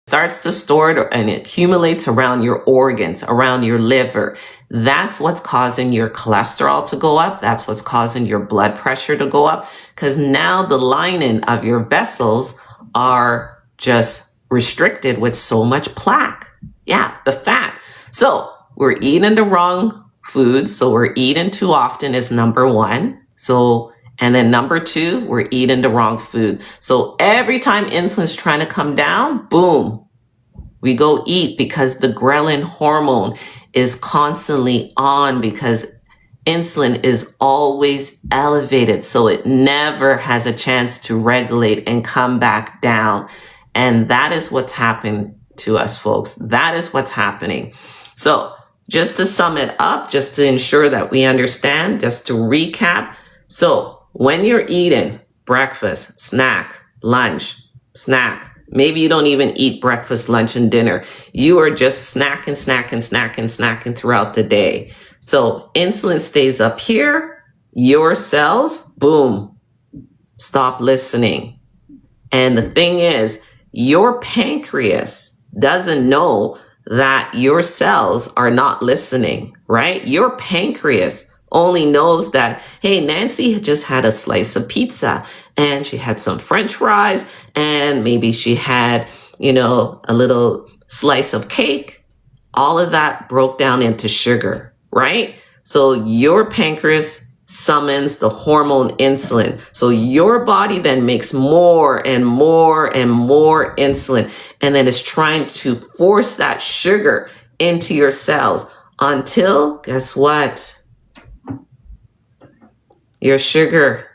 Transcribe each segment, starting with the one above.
starts to store it and it accumulates around your organs, around your liver. That's what's causing your cholesterol to go up. That's what's causing your blood pressure to go up, because now the lining of your vessels are just restricted with so much plaque. Yeah, the fat. So we're eating the wrong foods. So we're eating too often is number one. And then number two, we're eating the wrong food. So every time insulin's trying to come down, boom, we go eat, because the ghrelin hormone is constantly on, because insulin is always elevated. So it never has a chance to regulate and come back down. And that is what's happened to us, folks. That is what's happening. So just to sum it up, just to ensure that we understand, just to recap. So when you're eating breakfast, snack, lunch, snack, maybe you don't even eat breakfast, lunch, and dinner. You are just snacking throughout the day. So insulin stays up here, your cells, boom, stop listening. And the thing is, your pancreas doesn't know that your cells are not listening, right? Your pancreas only knows that, hey, Nancy just had a slice of pizza and she had some French fries and maybe she had, a little slice of cake. All of that broke down into sugar, right? So your pancreas summons the hormone insulin. So your body then makes more and more and more insulin, and then is trying to force that sugar into your cells until, guess what? Your sugar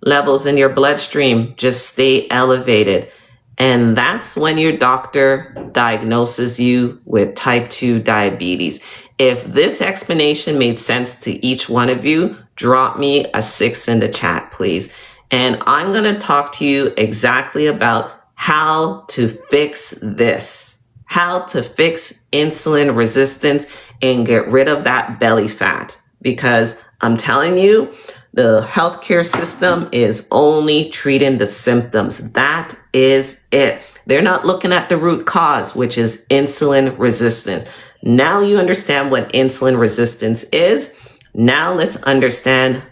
levels in your bloodstream just stay elevated. And that's when your doctor diagnoses you with type 2 diabetes. If this explanation made sense to each one of you, drop me a 6 in the chat, please. And I'm going to talk to you exactly about how to fix this, how to fix insulin resistance and get rid of that belly fat. Because I'm telling you, the healthcare system is only treating the symptoms. That is it. They're not looking at the root cause, which is insulin resistance. Now you understand what insulin resistance is. Now let's understand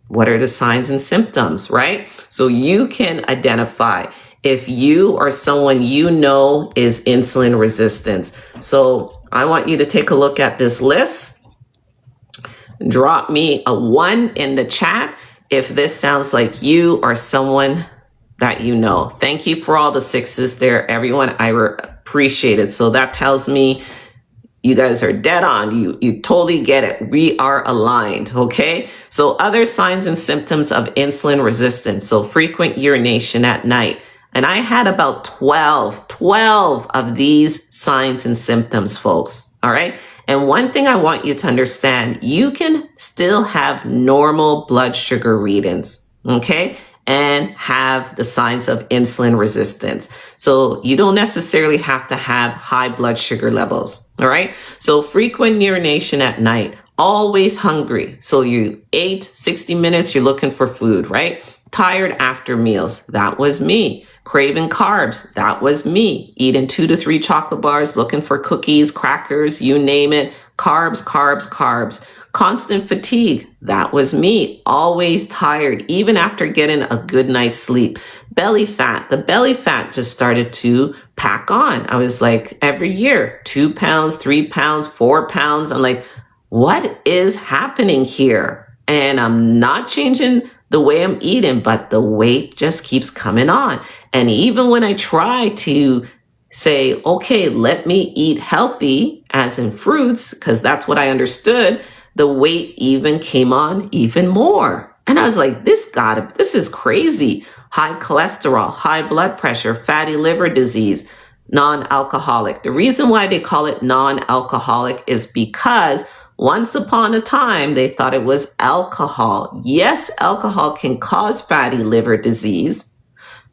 what are the signs and symptoms, right? So you can identify if you or someone you know is insulin resistant. So I want you to take a look at this list. Drop me a 1 in the chat if this sounds like you or someone that you know. Thank you for all the 6s there, everyone. I appreciate it. So that tells me you guys are dead on. You totally get it. We are aligned, okay? So other signs and symptoms of insulin resistance. So frequent urination at night. And I had about 12 of these signs and symptoms, folks, all right? And one thing I want you to understand, you can still have normal blood sugar readings, okay? And have the signs of insulin resistance. So you don't necessarily have to have high blood sugar levels, all right? So frequent urination at night, always hungry. So you ate 60 minutes, you're looking for food, right? Tired after meals, that was me. Craving carbs, that was me. Eating 2 to 3 chocolate bars, looking for cookies, crackers, you name it. Carbs. Constant fatigue, that was me. Always tired, even after getting a good night's sleep. Belly fat, the belly fat just started to pack on. I was like, every year, 2 pounds, 3 pounds, 4 pounds. I'm like, what is happening here? And I'm not changing the way I'm eating, but the weight just keeps coming on. And even when I try to say, okay, let me eat healthy, as in fruits, because that's what I understood, the weight even came on even more. And I was like, this is crazy. High cholesterol, high blood pressure, fatty liver disease, non-alcoholic. The reason why they call it non-alcoholic is because once upon a time, they thought it was alcohol. Yes, alcohol can cause fatty liver disease,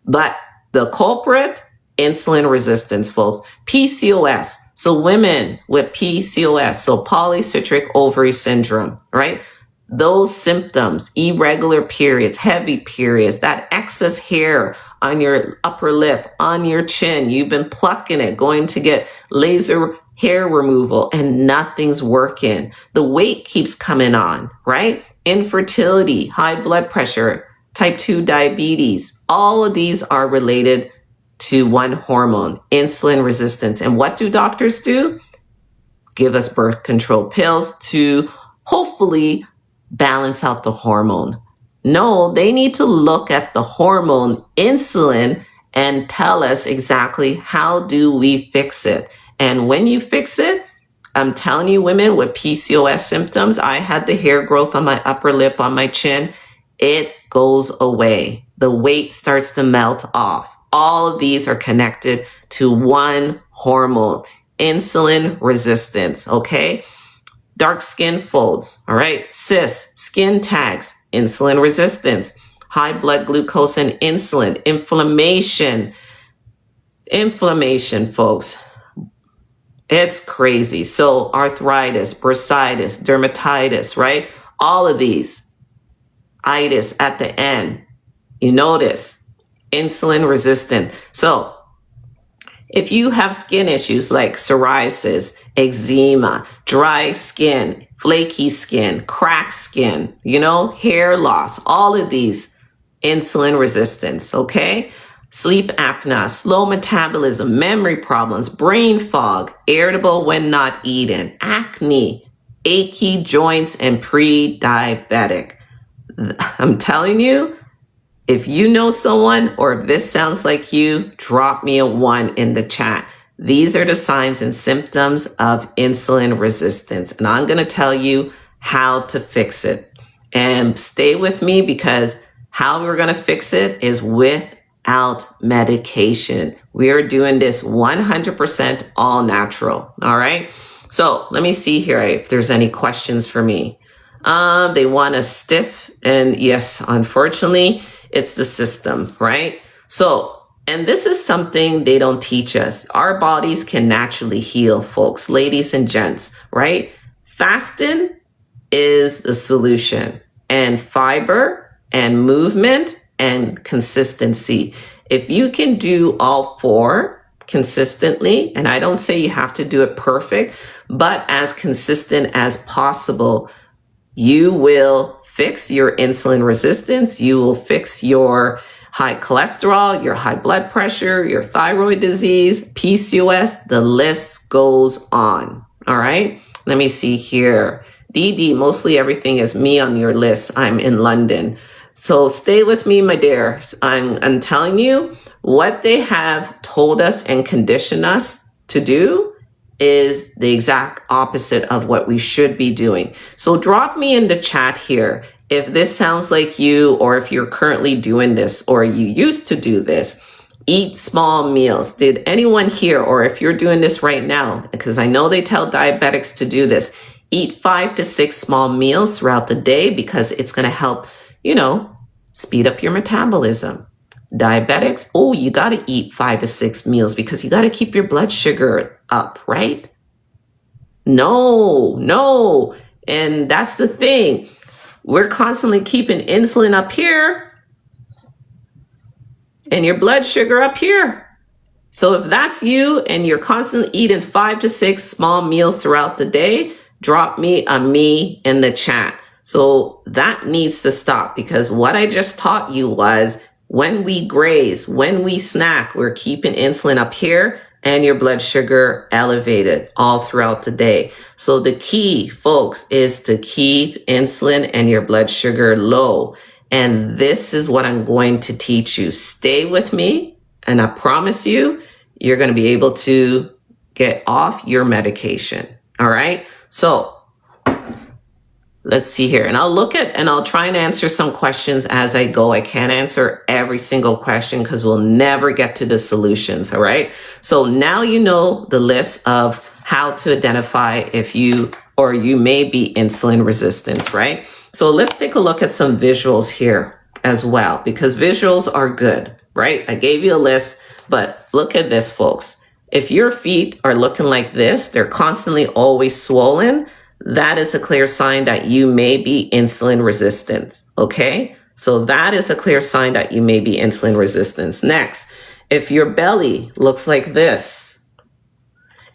but the culprit, insulin resistance, folks. PCOS. So women with PCOS, so polycystic ovary syndrome, right? those symptoms, irregular periods, heavy periods, that excess hair on your upper lip, on your chin, you've been plucking it, going to get laser hair removal and nothing's working. The weight keeps coming on, right? Infertility, high blood pressure, type 2 diabetes, all of these are related to one hormone, insulin resistance. And what do doctors do? Give us birth control pills to hopefully balance out the hormone. No, they need to look at the hormone insulin and tell us exactly how do we fix it. And when you fix it, I'm telling you, women with PCOS symptoms, I had the hair growth on my upper lip, on my chin, it goes away. The weight starts to melt off. All of these are connected to one hormone, insulin resistance, okay? Dark skin folds, all right? Cysts, skin tags, insulin resistance, high blood glucose and insulin, inflammation, folks. It's crazy. So arthritis, bursitis, dermatitis, right? All of these, itis at the end, you notice, insulin resistant. So if you have skin issues like psoriasis, eczema, dry skin, flaky skin, cracked skin, hair loss, all of these, insulin resistance, okay? Sleep apnea, slow metabolism, memory problems, brain fog, irritable when not eating, acne, achy joints, and pre-diabetic. I'm telling you, if you know someone or if this sounds like you, drop me a 1 in the chat. These are the signs and symptoms of insulin resistance. And I'm going to tell you how to fix it. And stay with me because how we're going to fix it is without medication. We are doing this 100% all natural. All right. So let me see here if there's any questions for me. They want a stiff, and yes, unfortunately, it's the system, right? So, and this is something they don't teach us. Our bodies can naturally heal, folks, ladies and gents, right? Fasting is the solution, and fiber and movement and consistency. If you can do all 4 consistently, and I don't say you have to do it perfect, but as consistent as possible, you will fix your insulin resistance. You will fix your high cholesterol, your high blood pressure, your thyroid disease, PCOS. The list goes on. All right. Let me see here. DD, mostly everything is me on your list. I'm in London. So stay with me, my dear. I'm telling you what they have told us and conditioned us to do is the exact opposite of what we should be doing. So drop me in the chat here if this sounds like you, or if you're currently doing this, or you used to do this. Eat small meals. Did anyone here, or if you're doing this right now, because I know they tell diabetics to do this, eat 5 to 6 small meals throughout the day because it's going to help, speed up your metabolism. Diabetics, you got to eat 5 to 6 meals because you got to keep your blood sugar up, right? No. And that's the thing. We're constantly keeping insulin up here and your blood sugar up here. So if that's you and you're constantly eating 5 to 6 small meals throughout the day, drop me a me in the chat. So that needs to stop because what I just taught you was when we graze, when we snack, we're keeping insulin up here and your blood sugar elevated all throughout the day. So the key, folks, is to keep insulin and your blood sugar low. And this is what I'm going to teach you. Stay with me, and I promise you, you're going to be able to get off your medication. All right? So let's see here. And I'll try and answer some questions as I go. I can't answer every single question because we'll never get to the solutions. All right. So now you know the list of how to identify if you may be insulin resistant, right? So let's take a look at some visuals here as well, because visuals are good, right? I gave you a list, but look at this, folks. If your feet are looking like this, they're constantly always swollen, that is a clear sign that you may be insulin resistant. Okay? So that is a clear sign that you may be insulin resistant. Next, if your belly looks like this,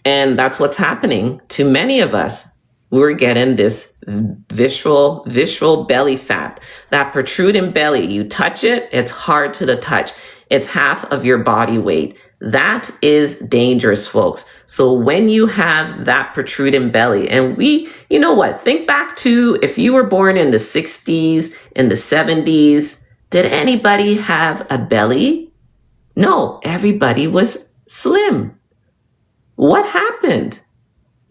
and that's what's happening to many of us, we're getting this visceral belly fat, that protruding belly. You touch it, it's hard to the touch. It's half of your body weight. That is dangerous, folks. So when you have that protruding belly, and you know what, think back to if you were born in the 60s, in the 70s, did anybody have a belly? No, everybody was slim. What happened?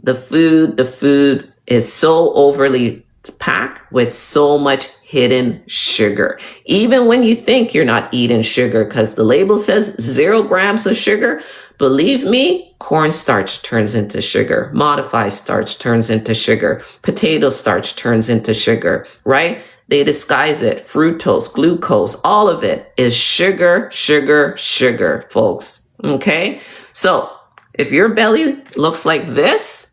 The food is so overly packed with so much hidden sugar. Even when you think you're not eating sugar because the label says 0 grams of sugar, believe me, cornstarch turns into sugar. Modified starch turns into sugar. Potato starch turns into sugar, right? They disguise it. Fructose, glucose, all of it is sugar, folks. Okay? So if your belly looks like this,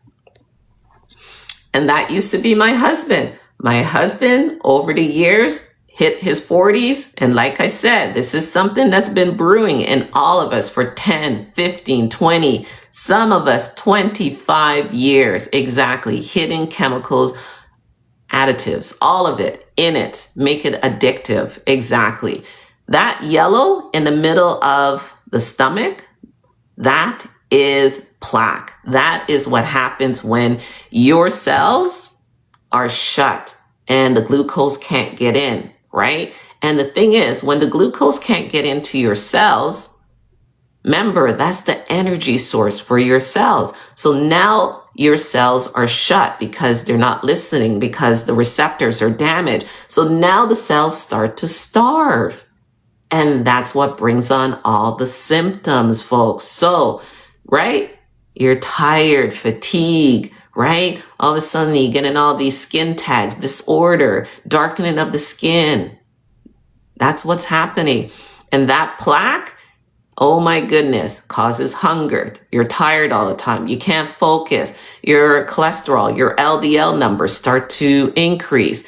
and that used to be my husband. My husband, over the years, hit his 40s. And like I said, this is something that's been brewing in all of us for 10, 15, 20, some of us 25 years. Exactly. Hidden chemicals, additives, all of it in it. Make it addictive. Exactly. That yellow in the middle of the stomach, that is plaque. That is what happens when your cells are shut and the glucose can't get in, right? And the thing is, when the glucose can't get into your cells, remember, that's the energy source for your cells. So now your cells are shut because they're not listening, because the receptors are damaged. So now the cells start to starve. And that's what brings on all the symptoms, folks. So, right? You're tired, fatigue, right? All of a sudden you're getting all these skin tags, disorder, darkening of the skin. That's what's happening. And that plaque, oh my goodness, causes hunger. You're tired all the time. You can't focus. Your cholesterol, your LDL numbers start to increase.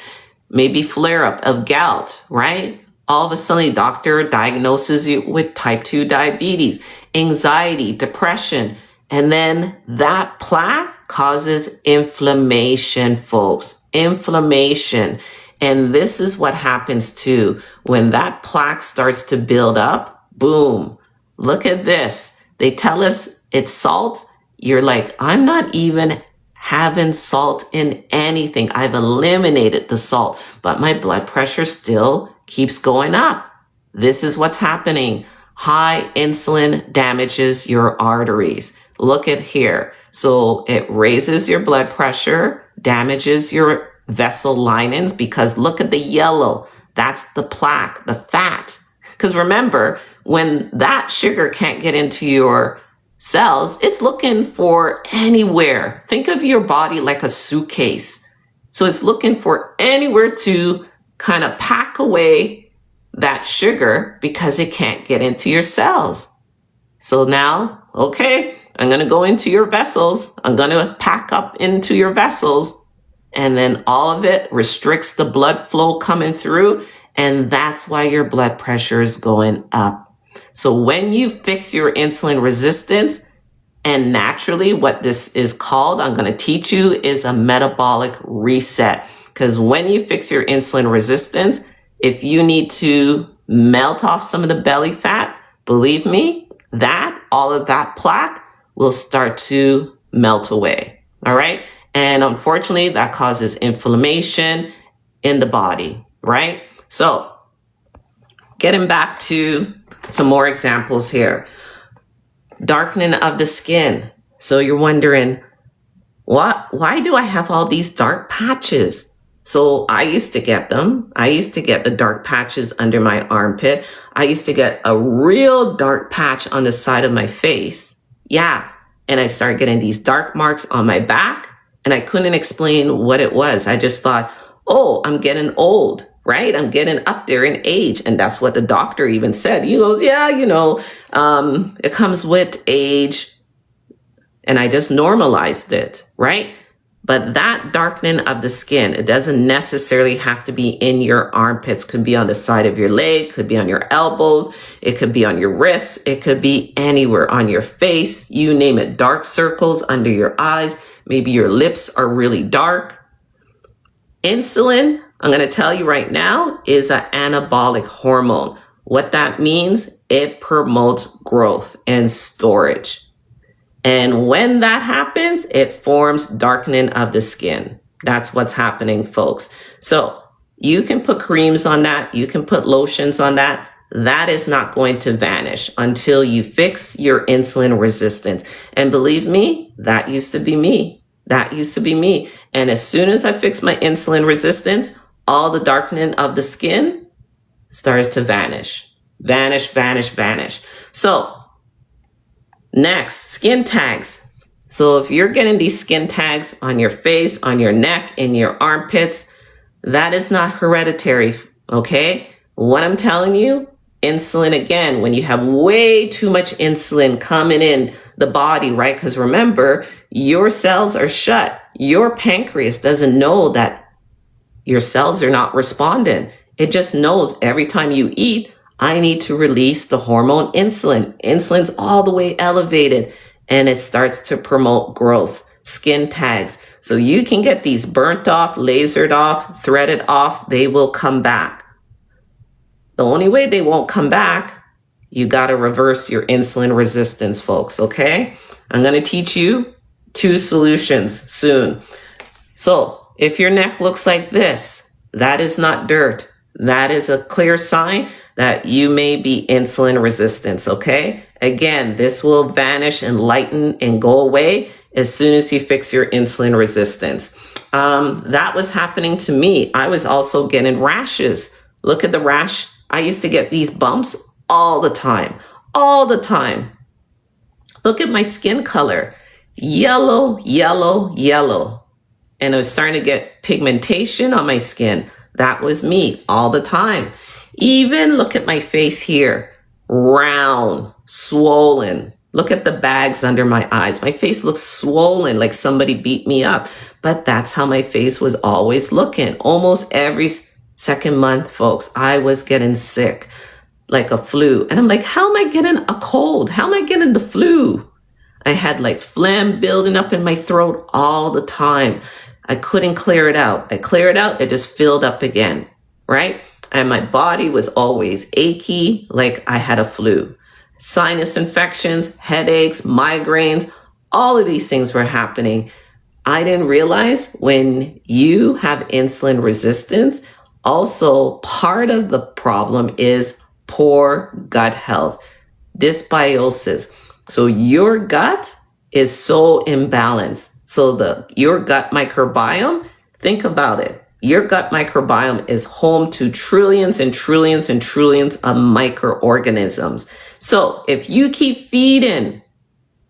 Maybe flare up of gout, right? All of a sudden, the doctor diagnoses you with type 2 diabetes, anxiety, depression, and then that plaque causes inflammation, folks. Inflammation. And this is what happens too. When that plaque starts to build up, boom, look at this. They tell us it's salt. You're like, I'm not even having salt in anything. I've eliminated the salt, but my blood pressure still keeps going up. This is what's happening. High insulin damages your arteries. Look at here. So it raises your blood pressure, damages your vessel linings, because look at the yellow. That's the plaque, the fat. Because remember, when that sugar can't get into your cells, it's looking for anywhere. Think of your body like a suitcase. So it's looking for anywhere to kind of pack away that sugar because it can't get into your cells. So now, okay, I'm going to go into your vessels. I'm going to pack up into your vessels. And then all of it restricts the blood flow coming through. And that's why your blood pressure is going up. So when you fix your insulin resistance, and naturally what this is called, I'm going to teach you, is a metabolic reset. Because when you fix your insulin resistance, if you need to melt off some of the belly fat, believe me, that all of that plaque will start to melt away. All right. And unfortunately, that causes inflammation in the body. Right. So getting back to some more examples here. Darkening of the skin. So you're wondering, why do I have all these dark patches? So I used to get them. I used to get the dark patches under my armpit. I used to get a real dark patch on the side of my face. Yeah. And I started getting these dark marks on my back, and I couldn't explain what it was. I just thought, oh, I'm getting old, right? I'm getting up there in age. And that's what the doctor even said. He goes, yeah, it comes with age. And I just normalized it, right? But that darkening of the skin, it doesn't necessarily have to be in your armpits. Could be on the side of your leg, could be on your elbows, it could be on your wrists, it could be anywhere on your face, you name it. Dark circles under your eyes, maybe your lips are really dark. Insulin, I'm going to tell you right now, is an anabolic hormone. What that means, it promotes growth and storage. And when that happens, it forms darkening of the skin. That's what's happening, folks. So you can put creams on that. You can put lotions on that. That is not going to vanish until you fix your insulin resistance. And believe me, that used to be me. That used to be me. And as soon as I fixed my insulin resistance, all the darkening of the skin started to vanish. Vanish, vanish, vanish. So next, skin tags. So if you're getting these skin tags on your face, on your neck, in your armpits, that is not hereditary, okay? What I'm telling you, insulin, again, when you have way too much insulin coming in the body, right? Because remember, your cells are shut. Your pancreas doesn't know that your cells are not responding. It just knows every time you eat, I need to release the hormone insulin. Insulin's all the way elevated and it starts to promote growth. Skin tags. So you can get these burnt off, lasered off, threaded off. They will come back. The only way they won't come back, you got to reverse your insulin resistance, folks. Okay. I'm going to teach you 2 solutions soon. So if your neck looks like this, that is not dirt. That is a clear sign that you may be insulin resistant, okay? Again, this will vanish and lighten and go away as soon as you fix your insulin resistance. That was happening to me. I was also getting rashes. Look at the rash. I used to get these bumps all the time, all the time. Look at my skin color, yellow, yellow, yellow. And I was starting to get pigmentation on my skin. That was me all the time. Even look at my face here, round, swollen. Look at the bags under my eyes. My face looks swollen, like somebody beat me up. But that's how my face was always looking. Almost every second month, folks, I was getting sick, like a flu. And I'm like, how am I getting a cold? How am I getting the flu? I had like phlegm building up in my throat all the time. I couldn't clear it out. I clear it out, it just filled up again, right? And my body was always achy, like I had a flu. Sinus infections, headaches, migraines, all of these things were happening. I didn't realize when you have insulin resistance, also part of the problem is poor gut health, dysbiosis. So your gut is so imbalanced. So your gut microbiome, think about it. Your gut microbiome is home to trillions and trillions and trillions of microorganisms. So if you keep feeding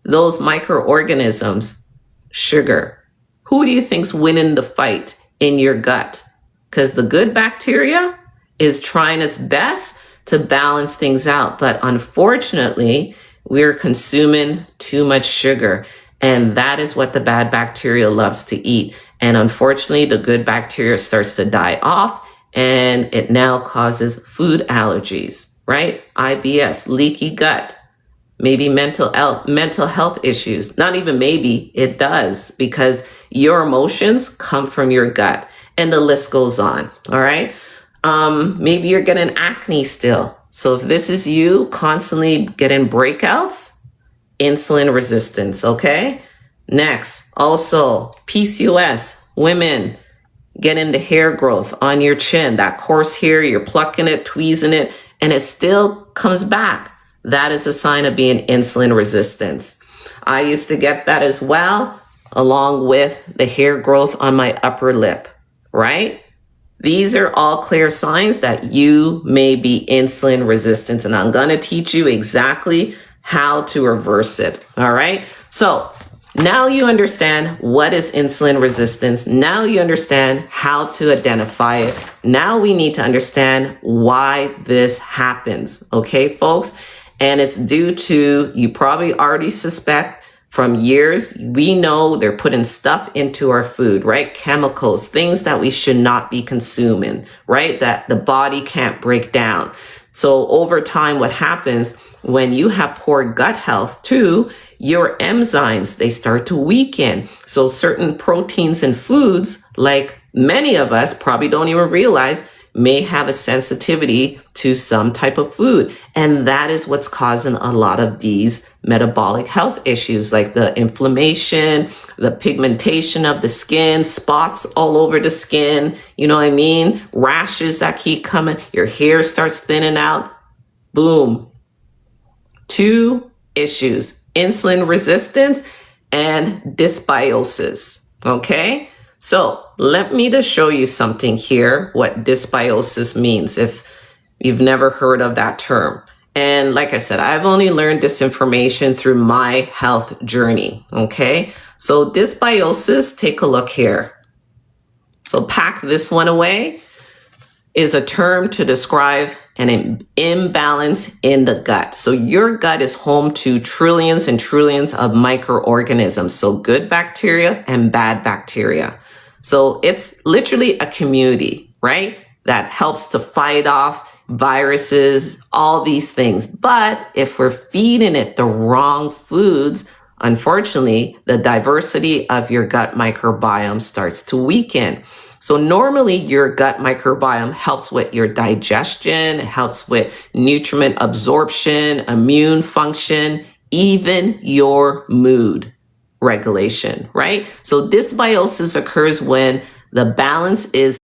those microorganisms sugar, who do you think's winning the fight in your gut? Because the good bacteria is trying its best to balance things out. But unfortunately, we're consuming too much sugar. And that is what the bad bacteria loves to eat. And unfortunately, the good bacteria starts to die off and it now causes food allergies, right? IBS, leaky gut, maybe mental health issues. Not even maybe, it does, because your emotions come from your gut and the list goes on, all right? Maybe you're getting acne still. So if this is you constantly getting breakouts, insulin resistance, okay? Next, also PCOS, women getting the hair growth on your chin, that coarse hair, you're plucking it, tweezing it, and it still comes back. That is a sign of being insulin resistance. I used to get that as well, along with the hair growth on my upper lip, right? These are all clear signs that you may be insulin resistant, and I'm going to teach you exactly how to reverse it. All right. So now you understand what is insulin resistance. Now you understand how to identify it. Now we need to understand why this happens. Okay, folks. And it's due to, you probably already suspect from years. We know they're putting stuff into our food, right? Chemicals, things that we should not be consuming, right? That the body can't break down. So over time, what happens when you have poor gut health too, your enzymes, they start to weaken. So certain proteins in foods, like many of us probably don't even realize, may have a sensitivity to some type of food. And that is what's causing a lot of these metabolic health issues, like the inflammation, the pigmentation of the skin, spots all over the skin, you know what I mean? Rashes that keep coming, your hair starts thinning out. Boom. Two issues: insulin resistance and dysbiosis. Okay? So let me just show you something here, what dysbiosis means, if you've never heard of that term. And like I said, I've only learned this information through my health journey. Okay? So dysbiosis, take a look here. So pack this one away, is a term to describe an imbalance in the gut. So your gut is home to trillions and trillions of microorganisms. So good bacteria and bad bacteria. So it's literally a community, right? That helps to fight off viruses, all these things. But if we're feeding it the wrong foods, unfortunately, the diversity of your gut microbiome starts to weaken. So normally your gut microbiome helps with your digestion, helps with nutrient absorption, immune function, even your mood regulation, right? So dysbiosis occurs when the balance is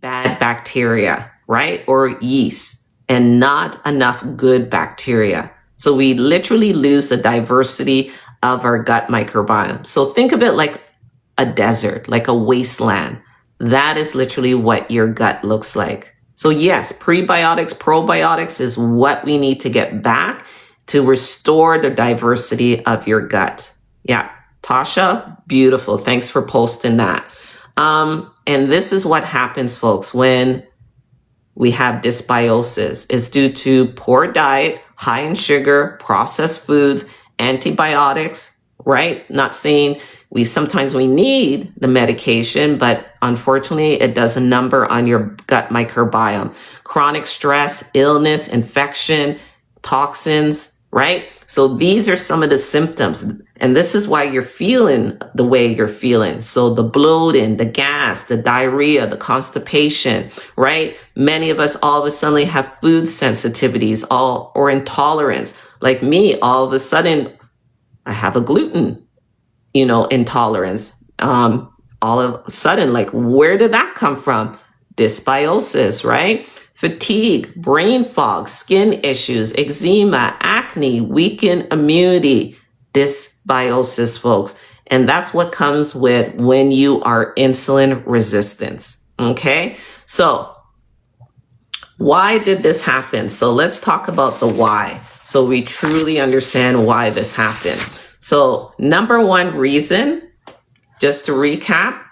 bad bacteria, right? Or yeast, and not enough good bacteria. So we literally lose the diversity of our gut microbiome. So think of it like a desert, like a wasteland. That is literally what your gut looks like. So yes, prebiotics, probiotics is what we need to get back to restore the diversity of your gut. Yeah, Tasha, beautiful. Thanks for posting that. And this is what happens, folks, when we have dysbiosis. It's due to poor diet, high in sugar, processed foods, antibiotics, right? Not saying sometimes we need the medication, but unfortunately it does a number on your gut microbiome. Chronic stress, illness, infection, toxins, right? So these are some of the symptoms. And this is why you're feeling the way you're feeling. So the bloating, the gas, the diarrhea, the constipation, right? Many of us all of a sudden have food sensitivities or intolerance. Like me, all of a sudden I have a gluten intolerance. All of a sudden, like, where did that come from? Dysbiosis, right? Fatigue, brain fog, skin issues, eczema, acne, weakened immunity, dysbiosis, folks. And that's what comes with when you are insulin resistant. Okay. So why did this happen? So let's talk about the why. So we truly understand why this happened. So number one reason, just to recap,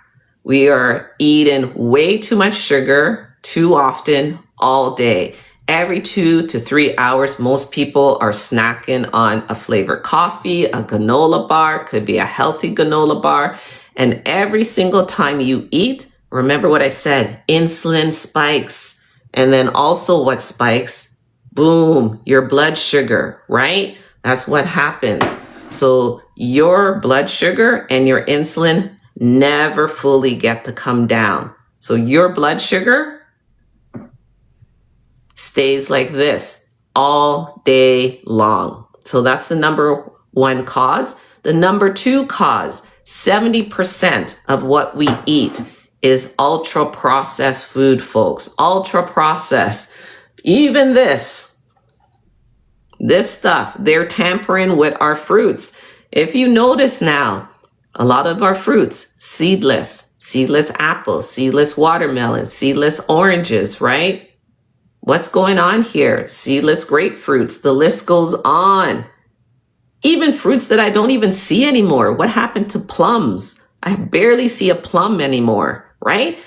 we are eating way too much sugar too often all day. Every 2 to 3 hours, most people are snacking on a flavored coffee, a granola bar, could be a healthy granola bar. And every single time you eat, remember what I said, insulin spikes. And then also what spikes? Boom, your blood sugar, right? That's what happens. So your blood sugar and your insulin never fully get to come down. So your blood sugar stays like this all day long. So that's the number one cause. The number two cause, 70% of what we eat is ultra processed food, folks. Ultra processed. Even this stuff, they're tampering with our fruits. If you notice now, a lot of our fruits, seedless apples, seedless watermelons, seedless oranges, right? What's going on here? Seedless grapefruits, the list goes on. Even fruits that I don't even see anymore. What happened to plums? I barely see a plum anymore, right?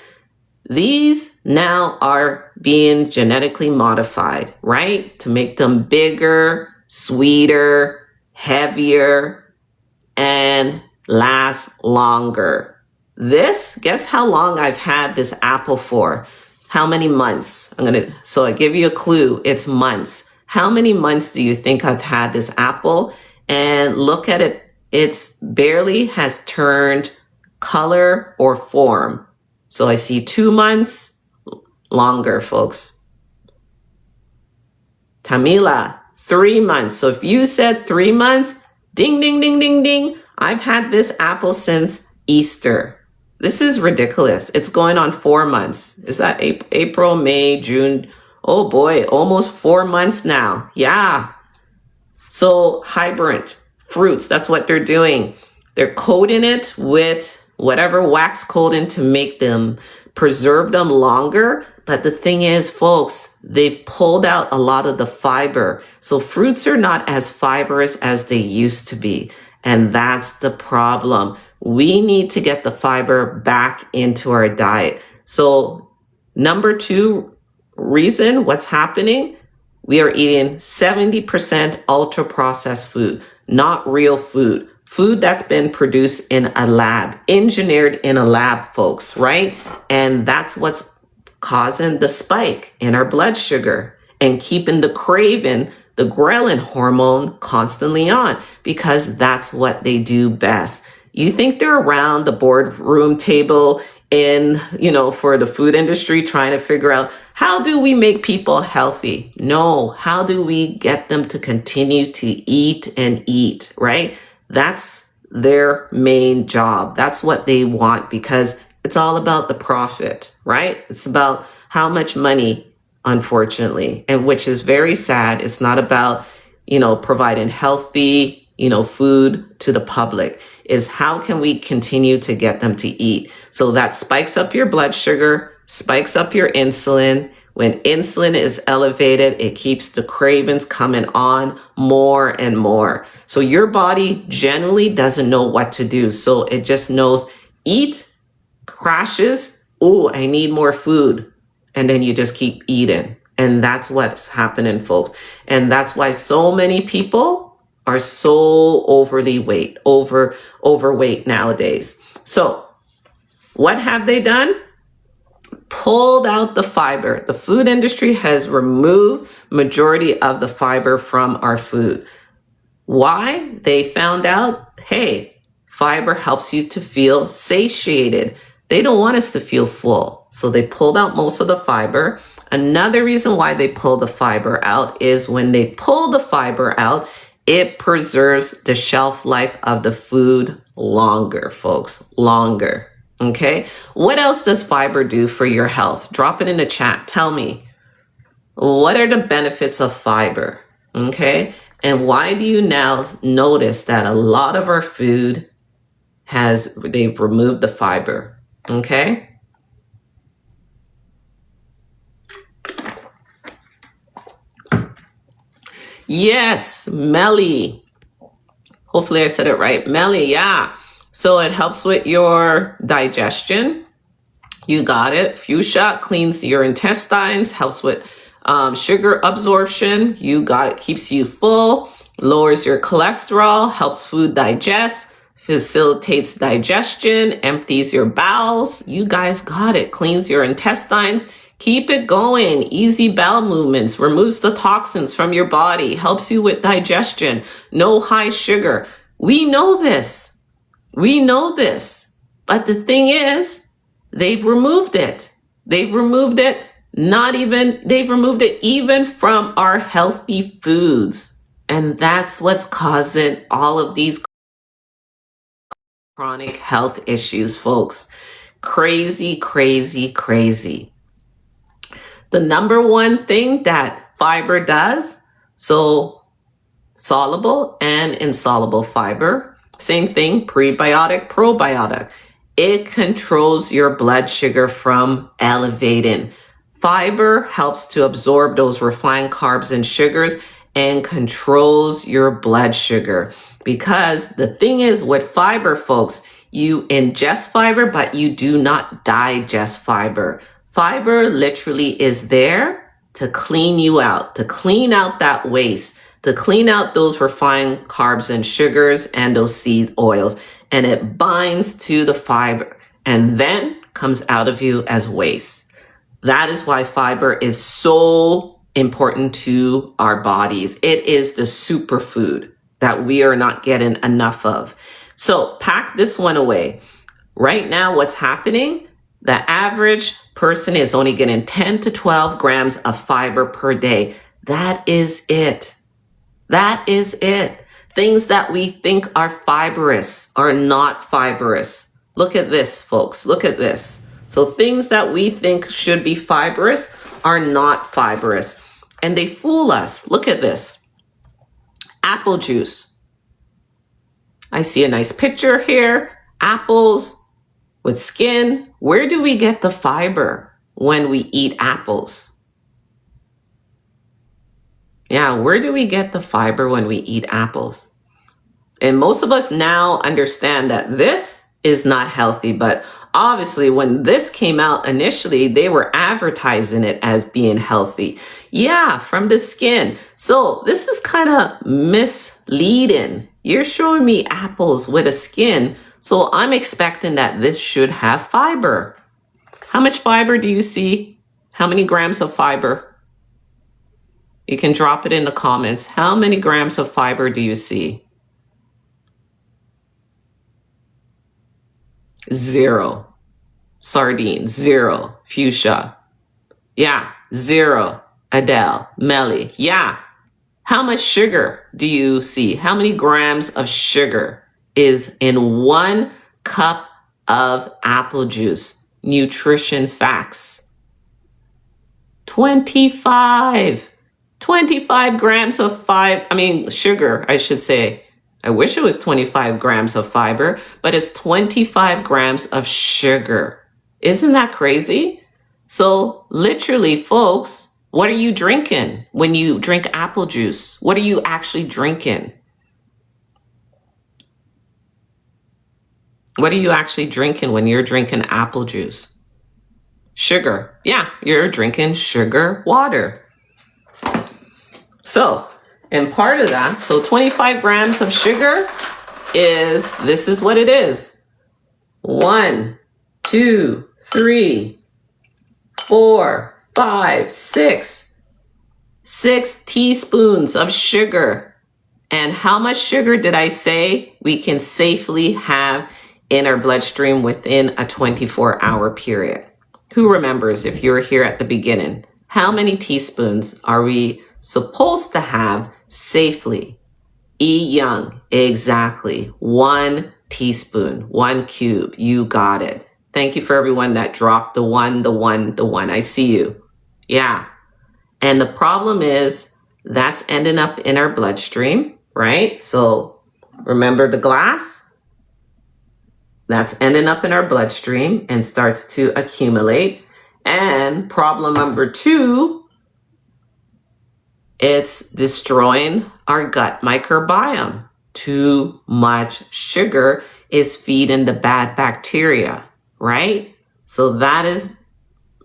These now are being genetically modified, right? To make them bigger, sweeter, heavier, and last longer. Guess how long I've had this apple for? How many months? So I give you a clue. It's months. How many months do you think I've had this apple? And look at it. It's barely has turned color or form. So I see 2 months, longer, folks. Tamila, 3 months. So if you said 3 months, ding, ding, ding, ding, ding. I've had this apple since Easter. This is ridiculous. It's going on 4 months. Is that April, May, June? Oh boy, almost 4 months now. Yeah. So hybrid fruits, that's what they're doing. They're coating it with whatever wax coating to make them preserve them longer. But the thing is, folks, they've pulled out a lot of the fiber. So fruits are not as fibrous as they used to be. And that's the problem. We need to get the fiber back into our diet. So number 2 reason what's happening, we are eating 70% ultra processed food, not real food. Food that's been produced in a lab, engineered in a lab, folks, right? And that's what's causing the spike in our blood sugar and keeping the craving, the ghrelin hormone constantly on, because that's what they do best. You think they're around the boardroom table for the food industry trying to figure out how do we make people healthy? No, how do we get them to continue to eat and eat, right? That's their main job. That's what they want, because it's all about the profit, right? It's about how much money, unfortunately, and which is very sad. It's not about, providing healthy, food to the public. Is how can we continue to get them to eat? So that spikes up your blood sugar, spikes up your insulin. When insulin is elevated, it keeps the cravings coming on more and more. So your body generally doesn't know what to do. So it just knows eat, crashes. Oh, I need more food. And then you just keep eating. And that's what's happening, folks. And that's why so many people are so overweight nowadays. So what have they done? Pulled out the fiber. The food industry has removed majority of the fiber from our food. Why? They found out, hey, fiber helps you to feel satiated. They don't want us to feel full. So they pulled out most of the fiber. Another reason why they pull the fiber out is when they pull the fiber out, it preserves the shelf life of the food longer, folks, longer. Okay. What else does fiber do for your health? Drop it in the chat. Tell me, what are the benefits of fiber? Okay. And why do you now notice that a lot of our food they've removed the fiber? Okay. Yes, Melly. Hopefully I said it right. Melly, yeah. So it helps with your digestion. You got it. Fuchsia cleans your intestines, helps with sugar absorption. You got it. Keeps you full, lowers your cholesterol, helps food digest, facilitates digestion, empties your bowels. You guys got it. Cleans your intestines. Keep it going. Easy bowel movements, removes the toxins from your body, helps you with digestion. No high sugar. We know this. We know this. But the thing is, they've removed it. They've removed it even from our healthy foods. And that's what's causing all of these chronic health issues, folks. Crazy, crazy, crazy. The number one thing that fiber does, so soluble and insoluble fiber, same thing, prebiotic, probiotic. It controls your blood sugar from elevating. Fiber helps to absorb those refined carbs and sugars and controls your blood sugar. Because the thing is with fiber, folks, you ingest fiber, but you do not digest fiber. Fiber literally is there to clean you out, to clean out that waste, to clean out those refined carbs and sugars and those seed oils. And it binds to the fiber and then comes out of you as waste. That is why fiber is so important to our bodies. It is the superfood that we are not getting enough of. So pack this one away. Right now, what's happening? The average person is only getting 10 to 12 grams of fiber per day. That is it. That is it. Things that we think are fibrous are not fibrous. Look at this, folks. Look at this. So things that we think should be fibrous are not fibrous. And they fool us. Look at this. Apple juice. I see a nice picture here. Apples with skin. Where do we get the fiber when we eat apples? Yeah, where do we get the fiber when we eat apples? And most of us now understand that this is not healthy, but obviously when this came out initially, they were advertising it as being healthy. Yeah, from the skin. So this is kind of misleading. You're showing me apples with a skin, so I'm expecting that this should have fiber. How much fiber do you see? How many grams of fiber? You can drop it in the comments. How many grams of fiber do you see? 0. Sardines, 0. Fuchsia. Yeah, 0. Adele, Melly. Yeah. How much sugar do you see? How many grams of sugar is in 1 cup of apple juice? Nutrition facts. 25. 25 grams of sugar, I should say. I wish it was 25 grams of fiber, but it's 25 grams of sugar. Isn't that crazy? So literally, folks, what are you drinking when you drink apple juice? What are you actually drinking? What are you actually drinking when you're drinking apple juice? Sugar. Yeah, you're drinking sugar water. So, and part of that, so 25 grams of sugar this is what it is. 1, 2, 3, 4, 5, 6. 6 teaspoons of sugar. And how much sugar did I say we can safely have in our bloodstream within a 24-hour period? Who remembers if you were here at the beginning? How many teaspoons are we supposed to have safely? E. Young, exactly. 1 teaspoon, 1 cube. You got it. Thank you for everyone that dropped the 1, the 1, the 1. I see you. Yeah. And the problem is that's ending up in our bloodstream, right? So remember the glass? That's ending up in our bloodstream and starts to accumulate. And problem number 2, it's destroying our gut microbiome. Too much sugar is feeding the bad bacteria, right? So that is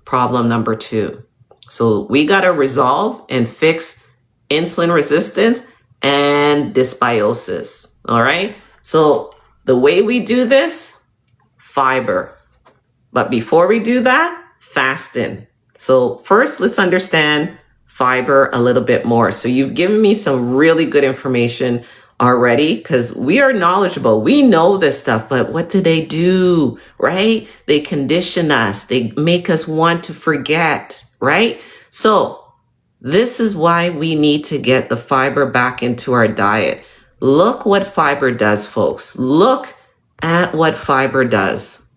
problem number 2. So we got to resolve and fix insulin resistance and dysbiosis, all right? So the way we do this, fiber. But before we do that, fasting. So first, let's understand fiber a little bit more. So you've given me some really good information already because we are knowledgeable. We know this stuff, but what do? Right? They condition us. They make us want to forget, right? So this is why we need to get the fiber back into our diet. Look what fiber does, folks. Look at what fiber does.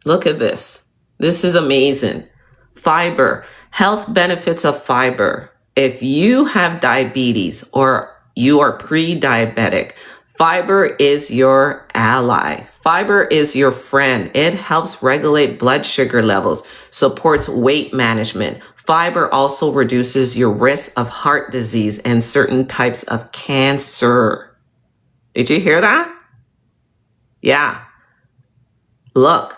Look at this. This is amazing. Fiber, health benefits of fiber. If you have diabetes or you are pre-diabetic, fiber is your ally. Fiber is your friend. It helps regulate blood sugar levels, supports weight management. Fiber also reduces your risk of heart disease and certain types of cancer. Did you hear that? Yeah. Look,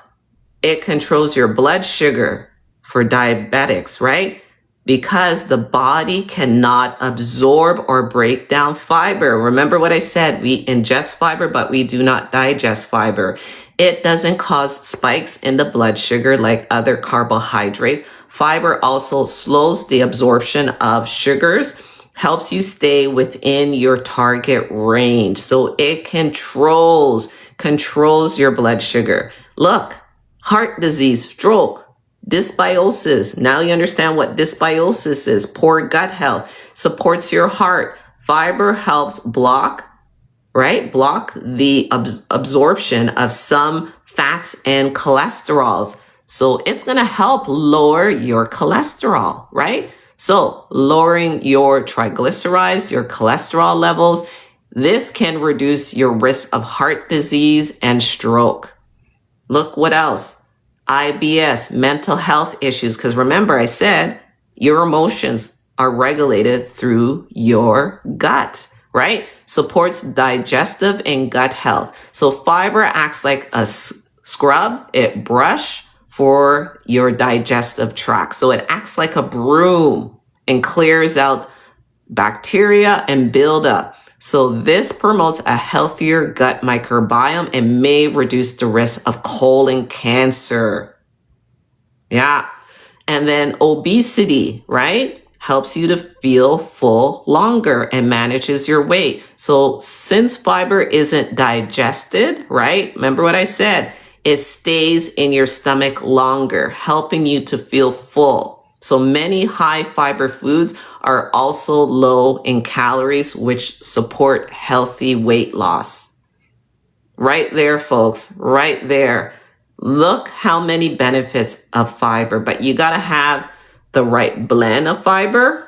it controls your blood sugar for diabetics, right? because the body cannot absorb or break down fiber. Remember what I said, we ingest fiber, but we do not digest fiber. It doesn't cause spikes in the blood sugar like other carbohydrates. Fiber also slows the absorption of sugars, helps you stay within your target range. So it controls your blood sugar. Look, heart disease, stroke, dysbiosis. Now you understand what dysbiosis is. Poor gut health, supports your heart. Fiber helps block the absorption of some fats and cholesterols. So it's going to help lower your cholesterol, right? So lowering your triglycerides, your cholesterol levels, this can reduce your risk of heart disease and stroke. Look what else? IBS, mental health issues. Because remember, I said your emotions are regulated through your gut, right? Supports digestive and gut health. So fiber acts like a scrub, it brush for your digestive tract. So it acts like a broom and clears out bacteria and buildup. So this promotes a healthier gut microbiome and may reduce the risk of colon cancer. Yeah. And then obesity, right? Helps you to feel full longer and manages your weight. So since fiber isn't digested, right? Remember what I said? It stays in your stomach longer, helping you to feel full. So many high fiber foods are also low in calories, which support healthy weight loss. Right there, folks, right there. Look how many benefits of fiber, but you got to have the right blend of fiber.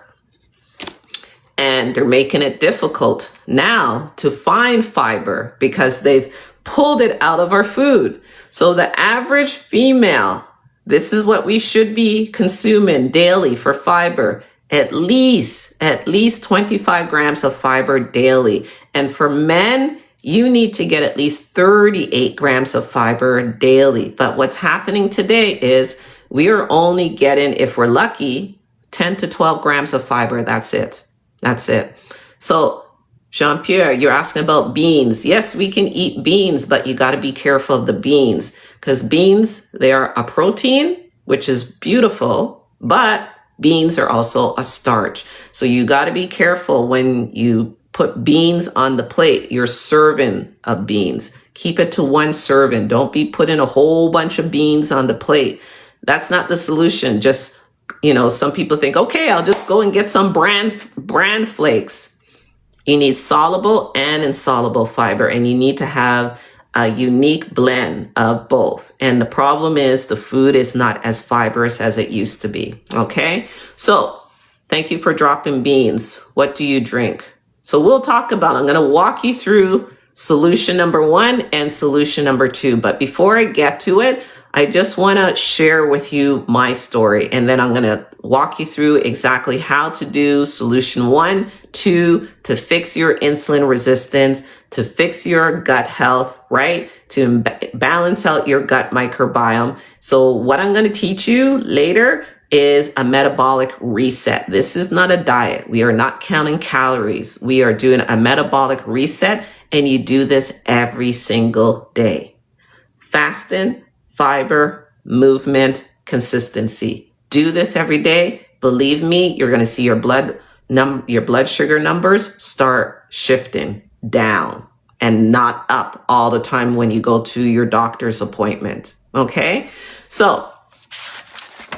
And they're making it difficult now to find fiber because they've pulled it out of our food. So the average female, this is what we should be consuming daily for fiber. At least 25 grams of fiber daily. And for men, you need to get at least 38 grams of fiber daily. But what's happening today is we are only getting, if we're lucky, 10 to 12 grams of fiber. That's it. So Jean-Pierre, you're asking about beans. Yes, we can eat beans, but you got to be careful of the beans because beans, they are a protein, which is beautiful, but beans are also a starch. So you got to be careful when you put beans on the plate, you're serving of beans. Keep it to one serving. Don't be putting a whole bunch of beans on the plate. That's not the solution. Just, some people think, okay, I'll just go and get some bran flakes. You need soluble and insoluble fiber, and you need to have a unique blend of both. And the problem is the food is not as fibrous as it used to be. Okay. So thank you for dropping beans. What do you drink? So we'll talk about, I'm going to walk you through solution number 1 and solution number 2. But before I get to it, I just want to share with you my story. And then I'm going to walk you through exactly how to do solution 1, 2, to fix your insulin resistance, to fix your gut health, right? To balance out your gut microbiome. So what I'm going to teach you later is a metabolic reset. This is not a diet. We are not counting calories. We are doing a metabolic reset, and you do this every single day. Fasting, fiber, movement, consistency. Do this every day. Believe me, you're going to see your blood sugar numbers start shifting down and not up all the time when you go to your doctor's appointment. Okay? So,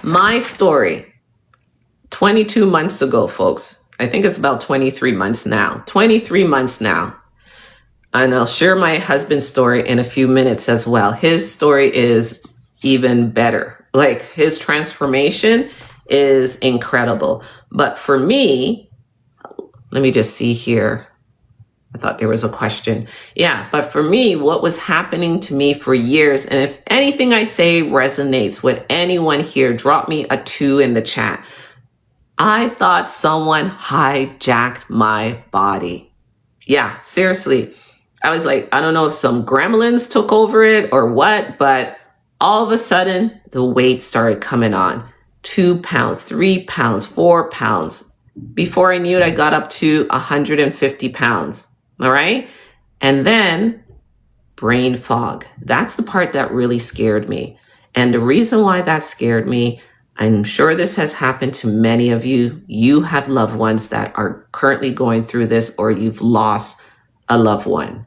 my story, 22 months ago, folks. I think it's about 23 months now. 23 months now. And I'll share my husband's story in a few minutes as well. His story is even better. Like, his transformation is incredible. But for me, let me just see here. I thought there was a question. Yeah, but for me, what was happening to me for years, and if anything I say resonates with anyone here, drop me a 2 in the chat. I thought someone hijacked my body. Yeah, seriously. I was like, I don't know if some gremlins took over it or what, but all of a sudden the weight started coming on. 2 pounds, 3 pounds, 4 pounds. Before I knew it, I got up to 150 pounds. All right. And then brain fog. That's the part that really scared me. And the reason why that scared me, I'm sure this has happened to many of you. You have loved ones that are currently going through this, or you've lost a loved one.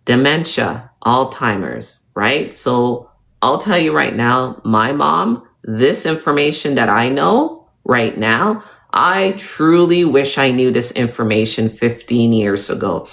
Dementia, Alzheimer's, right? So I'll tell you right now, my mom, this information that I know right now, I truly wish I knew this information 15 years ago,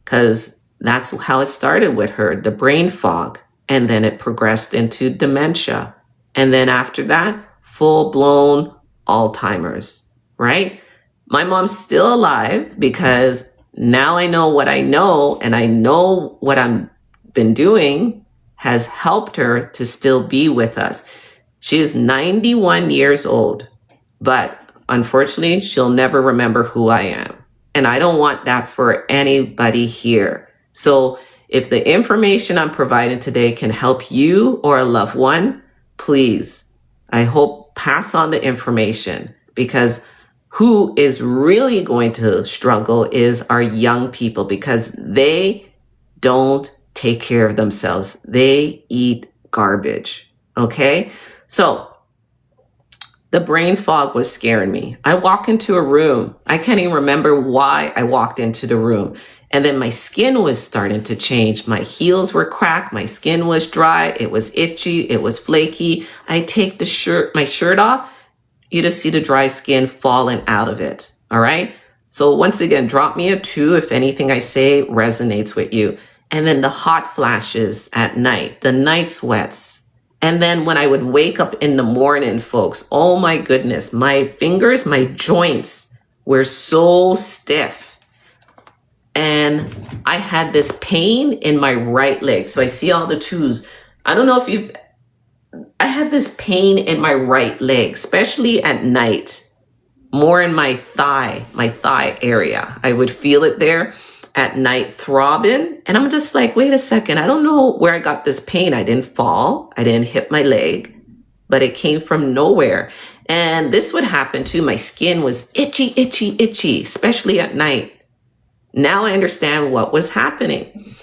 because that's how it started with her, the brain fog. And then it progressed into dementia. And then after that, full-blown Alzheimer's, right? My mom's still alive because now I know what I know, and I know what I've been doing has helped her to still be with us. She is 91 years old, but unfortunately, she'll never remember who I am. And I don't want that for anybody here. So if the information I'm providing today can help you or a loved one, please, I hope, pass on the information, because who is really going to struggle is our young people, because they don't take care of themselves. They eat garbage. Okay. So the brain fog was scaring me. I walk into a room. I can't even remember why I walked into the room. And then my skin was starting to change. My heels were cracked. My skin was dry. It was itchy. It was flaky. I take my shirt off. You just see the dry skin falling out of it. All right. So once again, drop me a 2 if anything I say resonates with you. And then the hot flashes at night, the night sweats. And then when I would wake up in the morning, folks, oh my goodness, my fingers, my joints were so stiff. And I had this pain in my right leg. So I see all the 2s. I don't know if I had this pain in my right leg, especially at night, more in my thigh area. I would feel it there at night throbbing. And I'm just like, wait a second. I don't know where I got this pain. I didn't fall. I didn't hit my leg, but it came from nowhere. And this would happen too. My skin was itchy, itchy, itchy, especially at night. Now I understand what was happening.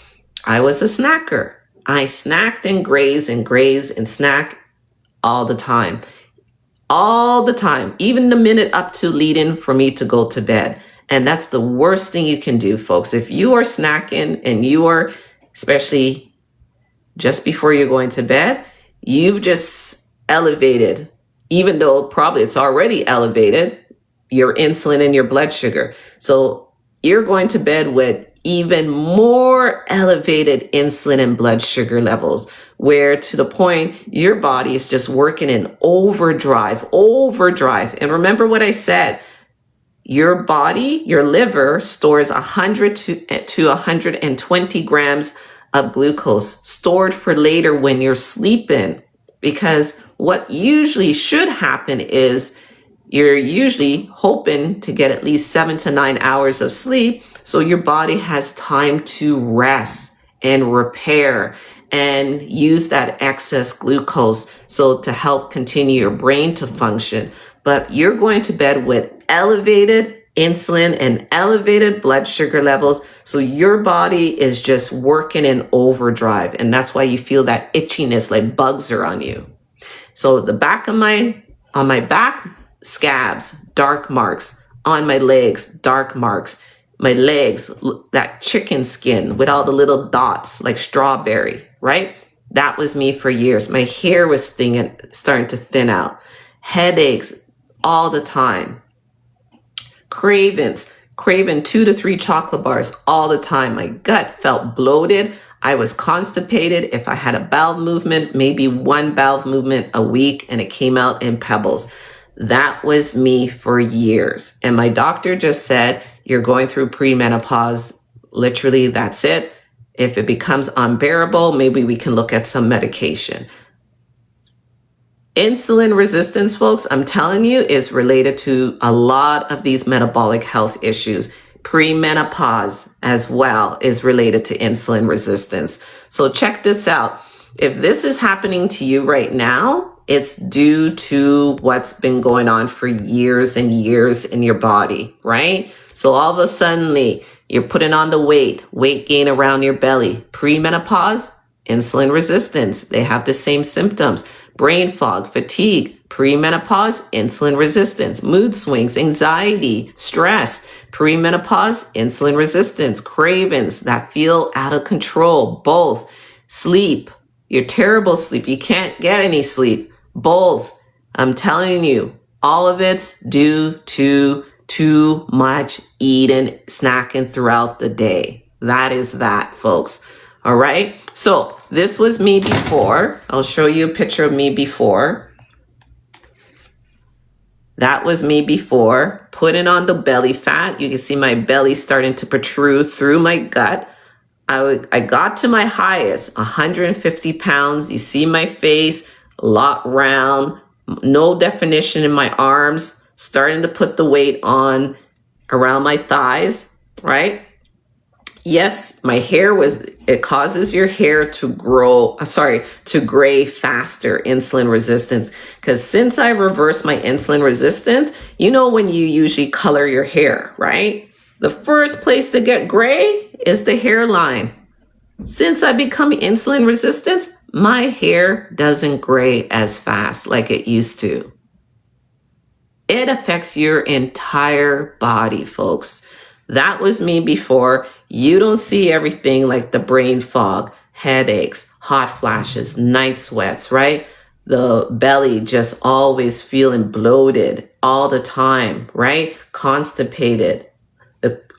I was a snacker. I snacked and grazed and snack all the time. All the time, even the minute up to leading for me to go to bed. And that's the worst thing you can do, folks. If you are snacking and you are, especially just before you're going to bed, you've just elevated, even though probably it's already elevated, your insulin and your blood sugar. So you're going to bed with even more elevated insulin and blood sugar levels, where to the point your body is just working in overdrive. And remember what I said, your body, your liver stores 100 to 120 grams of glucose stored for later when you're sleeping. Because what usually should happen is you're usually hoping to get at least 7 to 9 hours of sleep, so your body has time to rest and repair and use that excess glucose so to help continue your brain to function. But you're going to bed with elevated insulin and elevated blood sugar levels, so your body is just working in overdrive, and that's why you feel that itchiness like bugs are on you. So the back of on my back, scabs, dark marks. On my legs, dark marks. My legs, that chicken skin with all the little dots like strawberry, right? That was me for years. My hair was starting to thin out. Headaches all the time. Craving 2 to 3 chocolate bars all the time. My gut felt bloated. I was constipated. If I had a bowel movement, maybe 1 bowel movement a week, and it came out in pebbles. That was me for years. And my doctor just said, you're going through premenopause. Literally, that's it. If it becomes unbearable, maybe we can look at some medication. Insulin resistance, folks, I'm telling you, is related to a lot of these metabolic health issues. Premenopause as well is related to insulin resistance. So check this out. If this is happening to you right now, It's due to what's been going on for years and years in your body, right? So all of a sudden, you're putting on the weight gain around your belly. Premenopause, insulin resistance. They have the same symptoms. Brain fog, fatigue, premenopause, insulin resistance, mood swings, anxiety, stress, premenopause, insulin resistance, cravings that feel out of control, both. Sleep, your terrible sleep. You can't get any sleep, both. I'm telling you, all of it's due to too much eating, snacking throughout the day. That is that, folks. All right. So this was me before. I'll show you a picture of me before. That was me before. Putting on the belly fat. You can see my belly starting to protrude through my gut. I got to my highest, 150 pounds. You see my face, a lot round, no definition in my arms, starting to put the weight on around my thighs, right? Yes, my hair it causes your hair to to gray faster, insulin resistance. Because since I reversed my insulin resistance, you know when you usually color your hair, right? The first place to get gray is the hairline. Since I become insulin resistant, my hair doesn't gray as fast like it used to. It affects your entire body, folks. That was me before. You don't see everything like the brain fog, headaches, hot flashes, night sweats, right? The belly just always feeling bloated all the time, right? Constipated,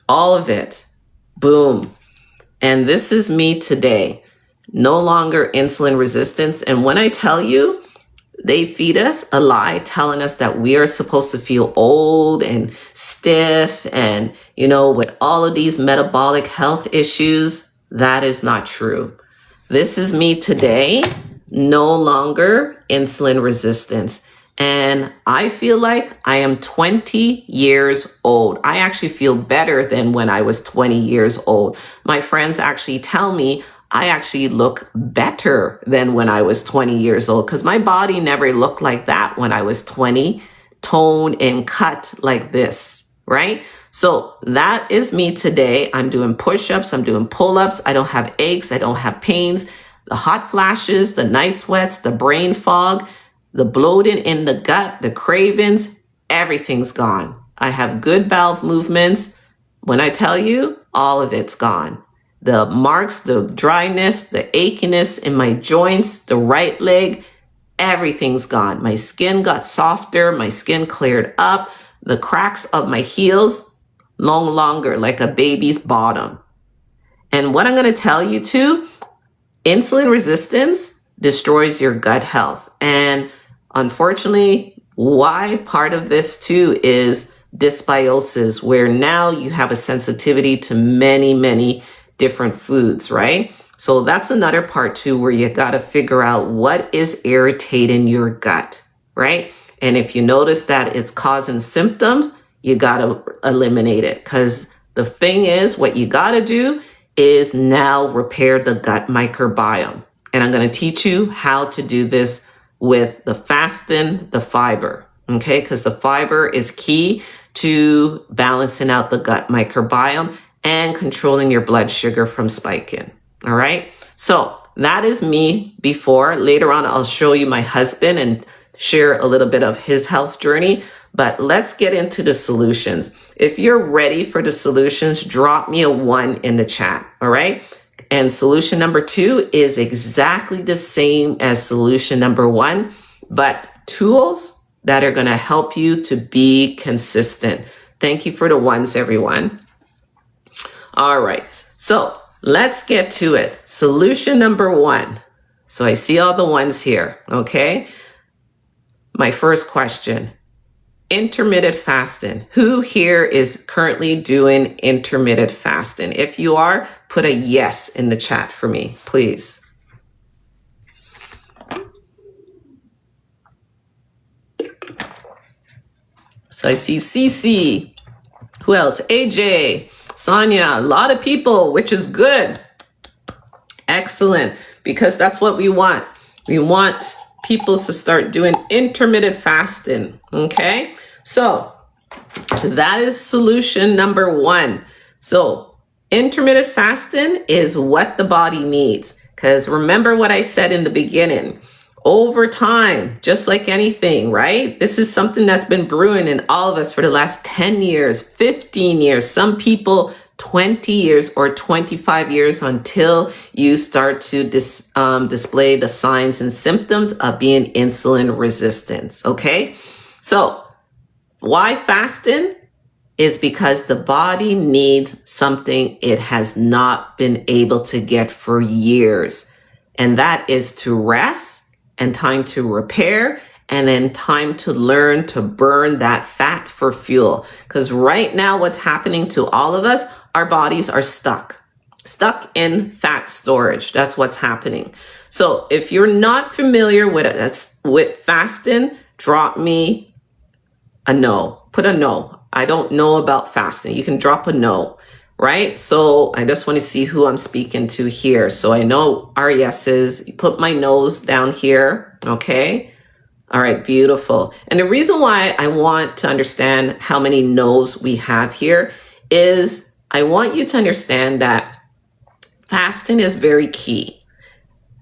all of it. Boom. And this is me today. No longer insulin resistance. And when I tell you, they feed us a lie telling us that we are supposed to feel old and stiff and, with all of these metabolic health issues. That is not true. This is me today, no longer insulin resistance. And I feel like I am 20 years old. I actually feel better than when I was 20 years old. My friends actually tell me I actually look better than when I was 20 years old because my body never looked like that when I was 20, toned and cut like this, right? So that is me today. I'm doing push-ups, I'm doing pull-ups. I don't have aches, I don't have pains. The hot flashes, the night sweats, the brain fog, the bloating in the gut, the cravings, everything's gone. I have good bowel movements. When I tell you, all of it's gone. The marks, the dryness, the achiness in my joints, the right leg, everything's gone. My skin got softer, my skin cleared up, the cracks of my heels no longer like a baby's bottom. And what I'm going to tell you too, insulin resistance destroys your gut health. And unfortunately, why part of this too is dysbiosis, where now you have a sensitivity to many, many different foods, right? So that's another part too, where you got to figure out what is irritating your gut, right? And if you notice that it's causing symptoms, you got to eliminate it. Because the thing is, what you got to do is now repair the gut microbiome. And I'm going to teach you how to do this with the fasting, the fiber, okay? Because the fiber is key to balancing out the gut microbiome and controlling your blood sugar from spiking, all right? So that is me before. Later on, I'll show you my husband and share a little bit of his health journey, but let's get into the solutions. If you're ready for the solutions, drop me a 1 in the chat, all right? And solution number 2 is exactly the same as solution number 1, but tools that are gonna help you to be consistent. Thank you for the ones, everyone. All right, so let's get to it. Solution number 1. So I see all the ones here, okay? My first question, intermittent fasting. Who here is currently doing intermittent fasting? If you are, put a yes in the chat for me, please. So I see Cece. Who else? AJ, Sonia, a lot of people, which is good. Excellent, because that's what we want. We want people to start doing intermittent fasting. Okay, so that is solution number one. So intermittent fasting is what the body needs. Because remember what I said in the beginning, over time, just like anything, right? This is something that's been brewing in all of us for the last 10 years, 15 years, some people 20 years or 25 years, until you start to display the signs and symptoms of being insulin resistant. Okay, so why fasting? Is because the body needs something it has not been able to get for years. And that is to rest and time to repair, and then time to learn to burn that fat for fuel. Because right now, what's happening to all of us, our bodies are stuck in fat storage. That's what's happening. So if you're not familiar with fasting, drop me a no, put a no. I don't know about fasting. You can drop a no, right? So I just want to see who I'm speaking to here. So I know our yeses. Put my no's down here. Okay. All right. Beautiful. And the reason why I want to understand how many no's we have here is I want you to understand that fasting is very key.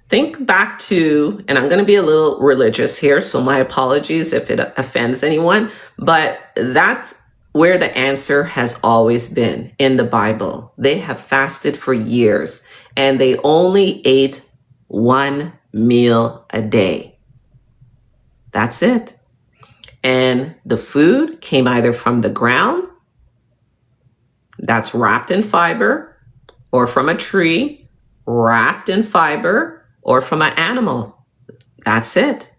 Think back to, and I'm going to be a little religious here, so my apologies if it offends anyone, but that's where the answer has always been in the Bible. They have fasted for years, and they only ate one meal a day. That's it. And the food came either from the ground, that's wrapped in fiber, or from a tree, wrapped in fiber, or from an animal. That's it.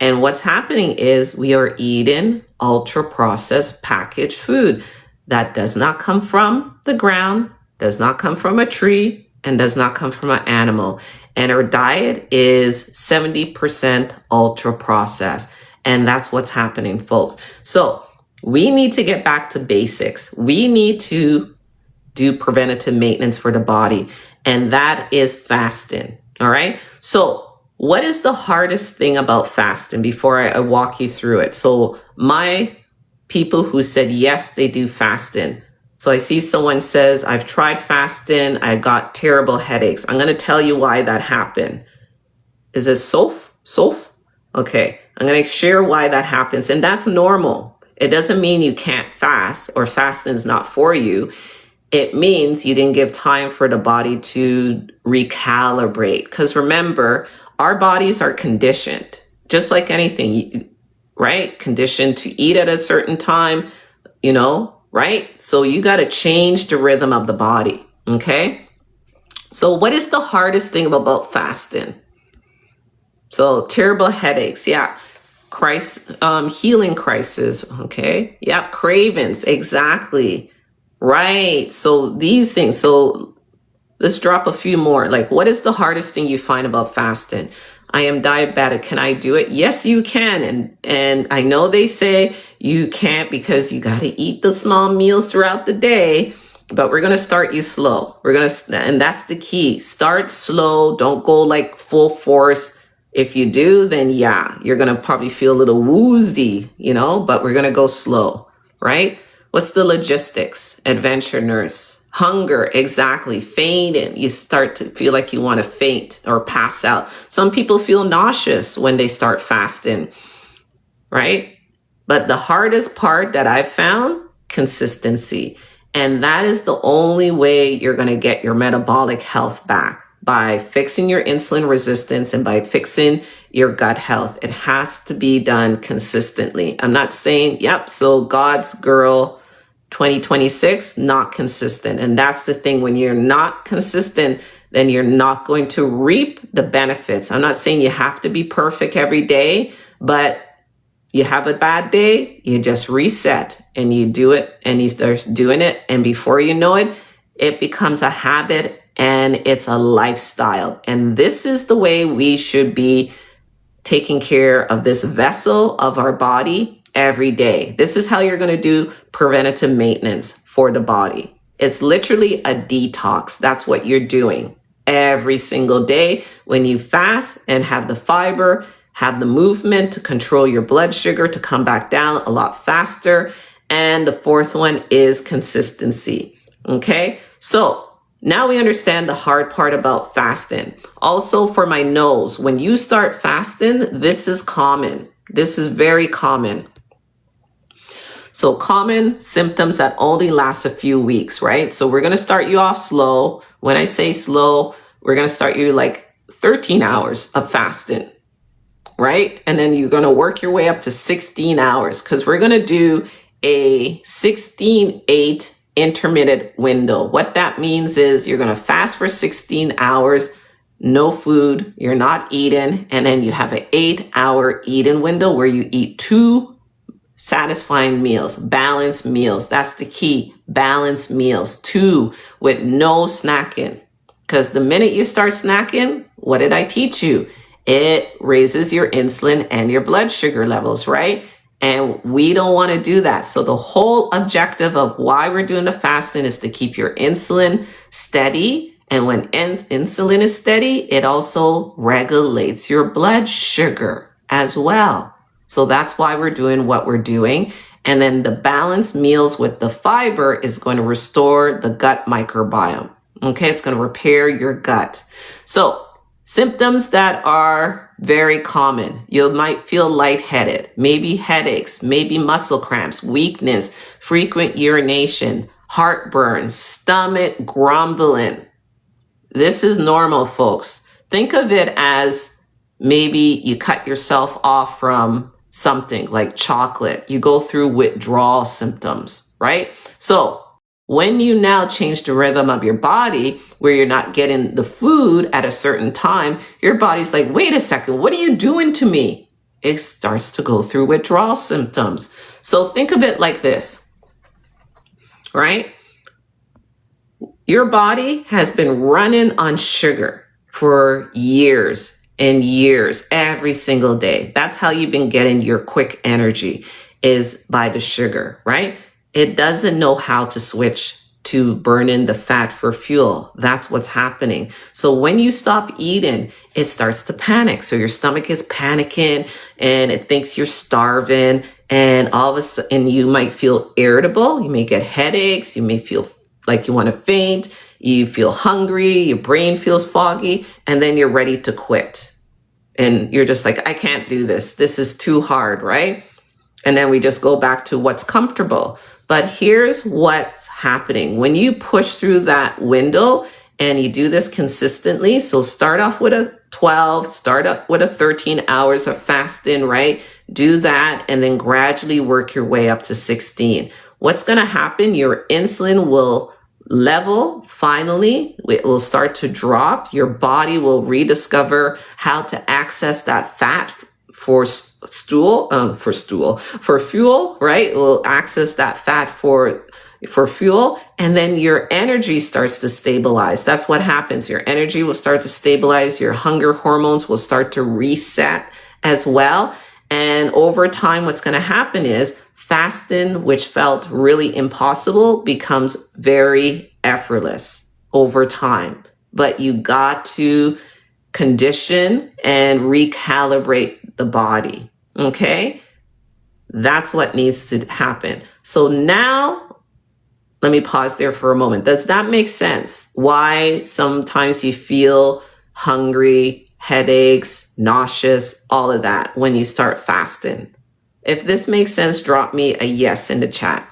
And what's happening is we are eating ultra processed packaged food that does not come from the ground, does not come from a tree, and does not come from an animal. And our diet is 70% ultra processed. And that's what's happening, folks. So we need to get back to basics. We need to do preventative maintenance for the body, and that is fasting. All right. So what is the hardest thing about fasting before I walk you through it? So my people who said, yes, they do fasting. So I see someone says, I've tried fasting. I got terrible headaches. I'm going to tell you why that happened. Is it SOF? Okay. I'm going to share why that happens. And that's normal. It doesn't mean you can't fast or fasting is not for you. It means you didn't give time for the body to recalibrate. Because remember, our bodies are conditioned, just like anything, right? Conditioned to eat at a certain time, right? So you got to change the rhythm of the body, okay? So what is the hardest thing about fasting? So terrible headaches, yeah. Healing crisis, okay? Yeah, cravings, exactly. Right. So these things. So let's drop a few more. Like, what is the hardest thing you find about fasting? I am diabetic. Can I do it? Yes, you can. And I know they say you can't because you got to eat the small meals throughout the day, but we're going to start you slow. And that's the key. Start slow. Don't go like full force. If you do, then yeah, you're going to probably feel a little woozy, but we're going to go slow, right? What's the logistics? Adventure nurse. Hunger, exactly. Fainting. You start to feel like you want to faint or pass out. Some people feel nauseous when they start fasting, right? But the hardest part that I've found, consistency. And that is the only way you're going to get your metabolic health back, by fixing your insulin resistance and by fixing your gut health. It has to be done consistently. I'm not saying, yep, so God's girl 2026, not consistent. And that's the thing. When you're not consistent, then you're not going to reap the benefits. I'm not saying you have to be perfect every day, but you have a bad day, you just reset and you do it, and you start doing it. And before you know it, it becomes a habit and it's a lifestyle. And this is the way we should be taking care of this vessel of our body every day. This is how you're going to do preventative maintenance for the body. It's literally a detox. That's what you're doing every single day when you fast and have the fiber. have the movement to control your blood sugar to come back down a lot faster. And the fourth one is consistency. Okay, so now we understand the hard part about fasting. Also, for my nose, when you start fasting, this is common. This is very common. So common symptoms that only last a few weeks, right? So we're going to start you off slow. When I say slow, we're going to start you like 13 hours of fasting, right? And then you're going to work your way up to 16 hours because we're going to do a 16-8 intermittent window. What that means is you're going to fast for 16 hours, no food, you're not eating, and then you have an 8-hour eating window where you eat 2 satisfying meals, balanced meals. That's the key. Balanced meals, 2 with no snacking. Because the minute you start snacking, what did I teach you? It raises your insulin and your blood sugar levels, right? And we don't want to do that. So the whole objective of why we're doing the fasting is to keep your insulin steady. And when insulin is steady, it also regulates your blood sugar as well. So that's why we're doing what we're doing. And then the balanced meals with the fiber is going to restore the gut microbiome. Okay, it's going to repair your gut. So symptoms that are very common. You might feel lightheaded, maybe headaches, maybe muscle cramps, weakness, frequent urination, heartburn, stomach grumbling. This is normal, folks. Think of it as maybe you cut yourself off from something like chocolate. You go through withdrawal symptoms, right? So when you now change the rhythm of your body where you're not getting the food at a certain time, your body's like, wait a second, what are you doing to me? It starts to go through withdrawal symptoms. So think of it like this, right? Your body has been running on sugar for years and years, every single day. That's how you've been getting your quick energy, is by the sugar, right? It doesn't know how to switch to burning the fat for fuel. That's what's happening. So when you stop eating, it starts to panic. So your stomach is panicking and it thinks you're starving, and all of a sudden you might feel irritable. You may get headaches. You may feel like you want to faint. You feel hungry. Your brain feels foggy, and then you're ready to quit. And you're just like, I can't do this. This is too hard, right? And then we just go back to what's comfortable. But here's what's happening. When you push through that window and you do this consistently, so start off with a 12, start up with a 13 hours of fasting, right? Do that and then gradually work your way up to 16. What's going to happen? Your insulin will level. Finally, it will start to drop. Your body will rediscover how to access that fat for fuel, right? It will access that fat for fuel, and then your energy starts to stabilize. That's what happens. Your energy will start to stabilize. Your hunger hormones will start to reset as well. And over time, what's going to happen is fasting, which felt really impossible, becomes very effortless over time. But you got to condition and recalibrate the body. Okay? That's what needs to happen. So now, let me pause there for a moment. Does that make sense? Why sometimes you feel hungry, headaches, nauseous, all of that when you start fasting? If this makes sense, drop me a yes in the chat.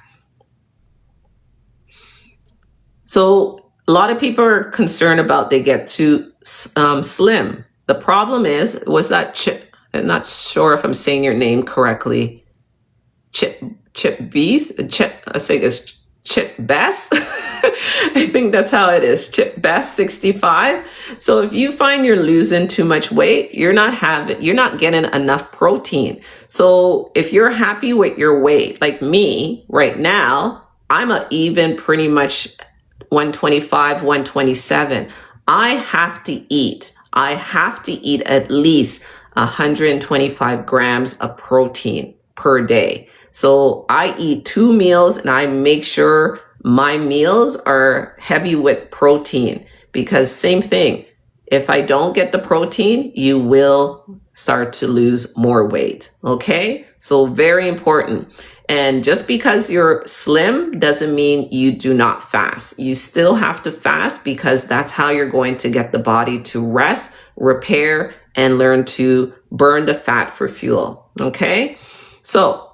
So a lot of people are concerned about they get too slim. The problem was that Chip, I'm not sure if I'm saying your name correctly, Chip Beast, I think it's Chip Best. I think that's how it is. Chip Best 65. So if you find you're losing too much weight, you're not getting enough protein. So if you're happy with your weight, like me right now, I'm even pretty much 125, 127. I have to eat at least 125 grams of protein per day. So I eat 2 meals and I make sure my meals are heavy with protein, because same thing. If I don't get the protein, you will start to lose more weight. Okay, so very important. And just because you're slim doesn't mean you do not fast. You still have to fast because that's how you're going to get the body to rest, repair, and learn to burn the fat for fuel. Okay, so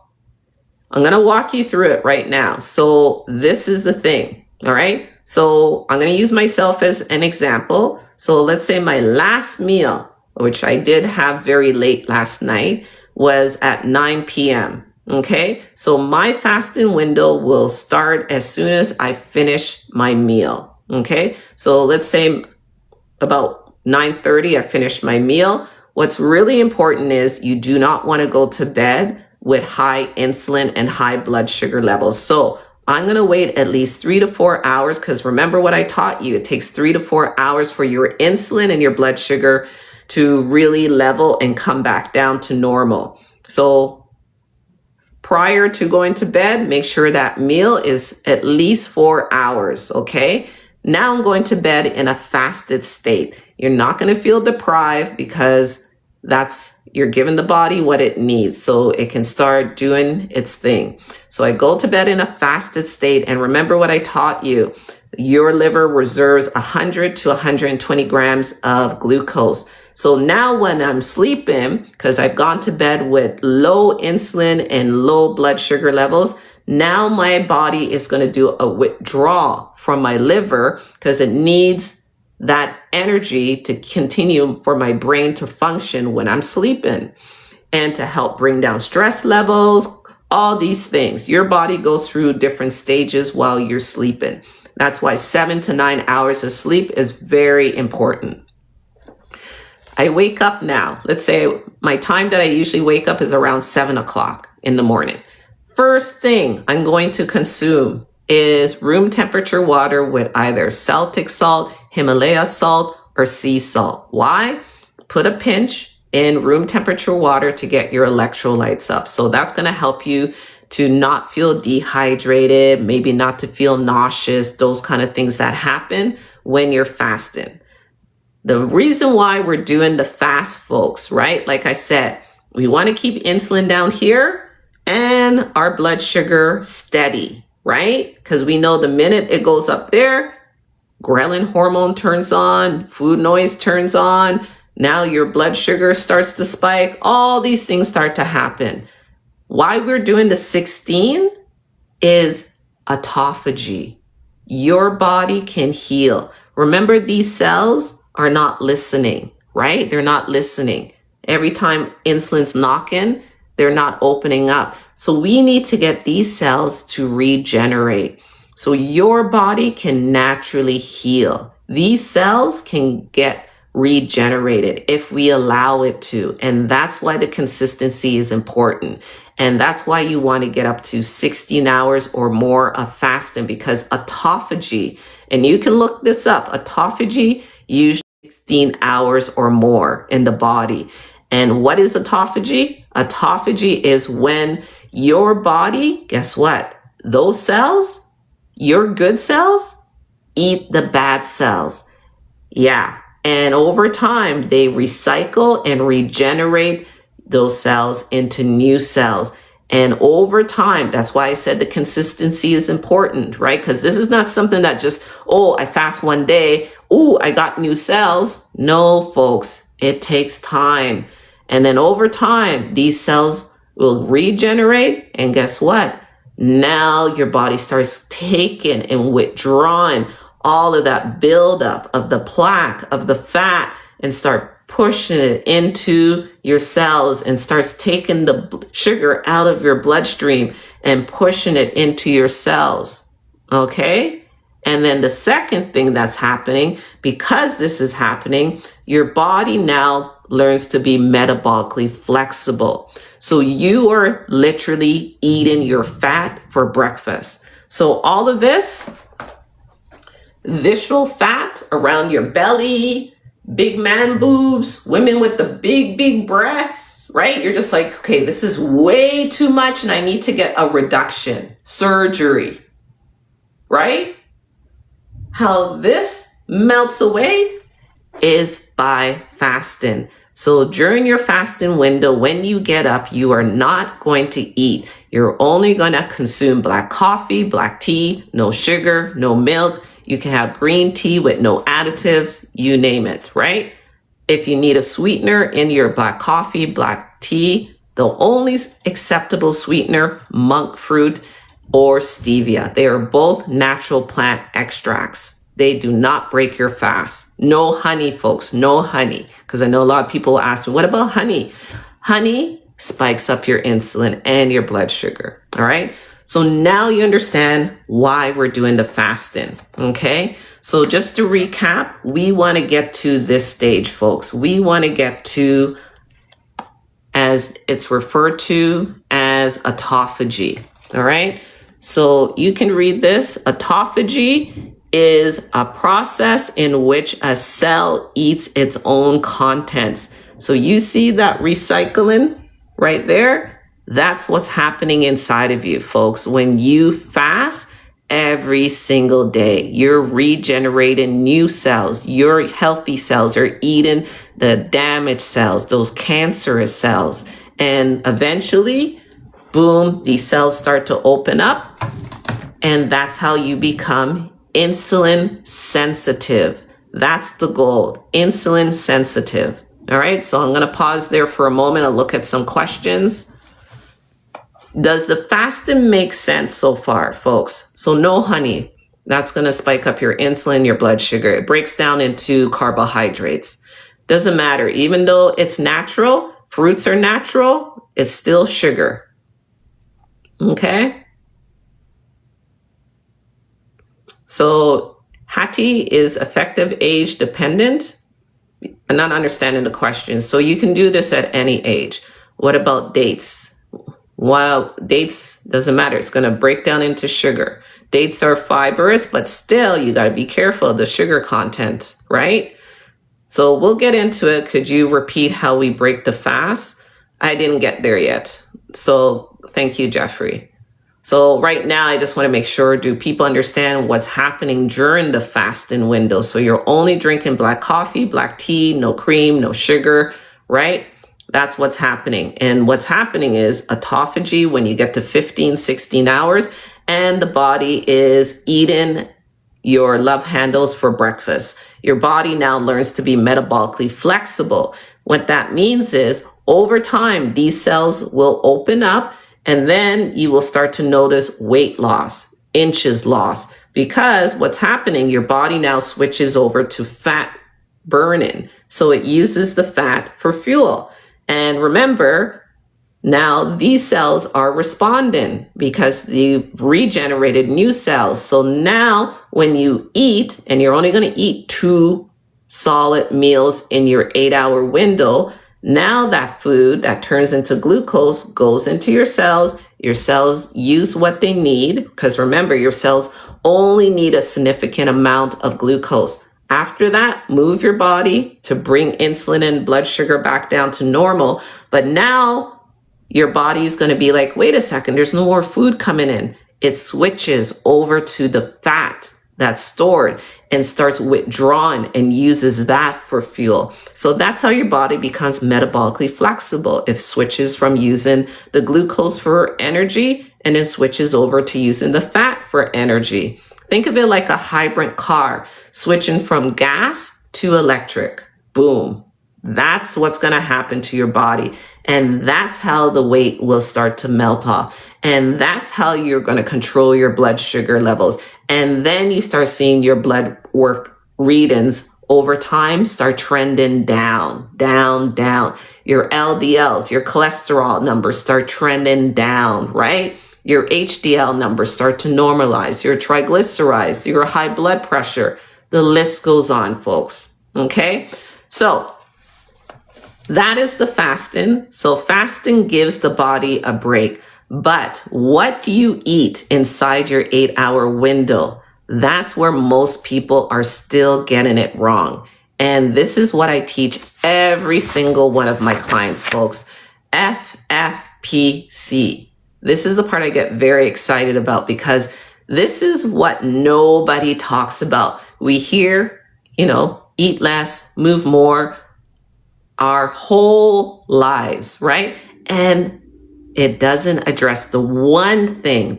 I'm going to walk you through it right now. So this is the thing. All right. So I'm going to use myself as an example. So let's say my last meal, which I did have very late last night, was at 9 p.m. Okay. So my fasting window will start as soon as I finish my meal. Okay. So let's say about 9:30, I finished my meal. What's really important is you do not want to go to bed with high insulin and high blood sugar levels. So I'm going to wait at least 3 to 4 hours, because remember what I taught you. It takes 3 to 4 hours for your insulin and your blood sugar to really level and come back down to normal. So prior to going to bed, make sure that meal is at least 4 hours, okay? Now I'm going to bed in a fasted state. You're not going to feel deprived because you're giving the body what it needs so it can start doing its thing. So I go to bed in a fasted state, and remember what I taught you. Your liver reserves 100 to 120 grams of glucose. So now when I'm sleeping, because I've gone to bed with low insulin and low blood sugar levels, now my body is going to do a withdrawal from my liver because it needs that energy to continue for my brain to function when I'm sleeping and to help bring down stress levels, all these things. Your body goes through different stages while you're sleeping. That's why 7 to 9 hours of sleep is very important. I wake up now. Let's say my time that I usually wake up is around 7 o'clock in the morning. First thing I'm going to consume is room temperature water with either Celtic salt, Himalaya salt, or sea salt. Why? Put a pinch in room temperature water to get your electrolytes up. So that's going to help you to not feel dehydrated, maybe not to feel nauseous, those kind of things that happen when you're fasting. The reason why we're doing the fast, folks, right? Like I said, we want to keep insulin down here and our blood sugar steady, right? Because we know the minute it goes up there, ghrelin hormone turns on, food noise turns on. Now your blood sugar starts to spike. All these things start to happen. Why we're doing the 16 is autophagy. Your body can heal. Remember, these cells are not listening, right? They're not listening. Every time insulin's knocking, they're not opening up. So we need to get these cells to regenerate. So your body can naturally heal. These cells can get regenerated if we allow it to. And that's why the consistency is important. And that's why you want to get up to 16 hours or more of fasting, because autophagy, and you can look this up, autophagy usually 16 hours or more in the body. And what is autophagy? Autophagy is when your body, guess what? Those cells, your good cells, eat the bad cells. Yeah. And over time, they recycle and regenerate those cells into new cells. And over time, that's why I said the consistency is important, right? Because this is not something that just, oh, I fast one day, oh, I got new cells. No, folks, it takes time. And then over time, these cells will regenerate. And guess what? Now your body starts taking and withdrawing all of that buildup of the plaque, of the fat, and start pushing it into your cells and starts taking the sugar out of your bloodstream and pushing it into your cells. Okay? And then the second thing that's happening, because this is happening, your body now learns to be metabolically flexible. So you are literally eating your fat for breakfast. So all of this visceral fat around your belly, big man boobs, women with the big breasts, right? You're just like, okay, this is way too much and I need to get a reduction, surgery, right? How this melts away is by fasting. So during your fasting window, when you get up, you are not going to eat. You're only going to consume black coffee, black tea, no sugar, no milk. You can have green tea with no additives, you name it, right? If you need a sweetener in your black coffee, black tea, the only acceptable sweetener, monk fruit or stevia. They are both natural plant extracts. They do not break your fast. No honey, folks, no honey. Because I know a lot of people ask me, what about honey? Honey spikes up your insulin and your blood sugar, all right? So now you understand why we're doing the fasting, okay? So just to recap, we want to get to this stage, folks. We want to get to, as it's referred to as autophagy, all right? So you can read this. Autophagy is a process in which a cell eats its own contents. So you see that recycling right there? That's what's happening inside of you, folks. When you fast every single day, you're regenerating new cells. Your healthy cells are eating the damaged cells, those cancerous cells. And eventually, boom, these cells start to open up. And that's how you become insulin sensitive. That's the goal, insulin sensitive. All right, so I'm going to pause there for a moment and look at some questions. Does the fasting make sense so far, folks? So no honey. That's going to spike up your insulin, your blood sugar. It breaks down into carbohydrates. Doesn't matter. Even though it's natural, fruits are natural, it's still sugar. Okay? So Hattie, is effective age dependent? I'm not understanding the question. So you can do this at any age. What about dates? Well, dates doesn't matter. It's going to break down into sugar. Dates are fibrous, but still you got to be careful of the sugar content, right? So we'll get into it. Could you repeat how we break the fast? I didn't get there yet. So thank you, Jeffrey. So right now, I just want to make sure, do people understand what's happening during the fasting window? So you're only drinking black coffee, black tea, no cream, no sugar, right? That's what's happening. And what's happening is autophagy when you get to 15, 16 hours, and the body is eating your love handles for breakfast. Your body now learns to be metabolically flexible. What that means is over time, these cells will open up, and then you will start to notice weight loss, inches lost, because what's happening, your body now switches over to fat burning. So it uses the fat for fuel. And remember, now these cells are responding because you've regenerated new cells. So now when you eat, and you're only going to eat 2 solid meals in your 8-hour window, now that food that turns into glucose goes into your cells. Your cells use what they need, because remember, your cells only need a significant amount of glucose. After that, move your body to bring insulin and blood sugar back down to normal. But now your body is going to be like, wait a second, there's no more food coming in. It switches over to the fat that's stored and starts withdrawing and uses that for fuel. So that's how your body becomes metabolically flexible. It switches from using the glucose for energy and it switches over to using the fat for energy. Think of it like a hybrid car switching from gas to electric. Boom. That's what's going to happen to your body. And that's how the weight will start to melt off. And that's how you're going to control your blood sugar levels. And then you start seeing your blood work readings over time start trending down, down, down. Your LDLs, your cholesterol numbers start trending down, right? Your HDL numbers start to normalize, your triglycerides, your high blood pressure. The list goes on, folks. Okay? So that is the fasting. So fasting gives the body a break. But what do you eat inside your 8-hour window? That's where most people are still getting it wrong. And this is what I teach every single one of my clients, folks. FFPC. This is the part I get very excited about because this is what nobody talks about. We hear, eat less, move more. our whole lives, right? And it doesn't address the one thing,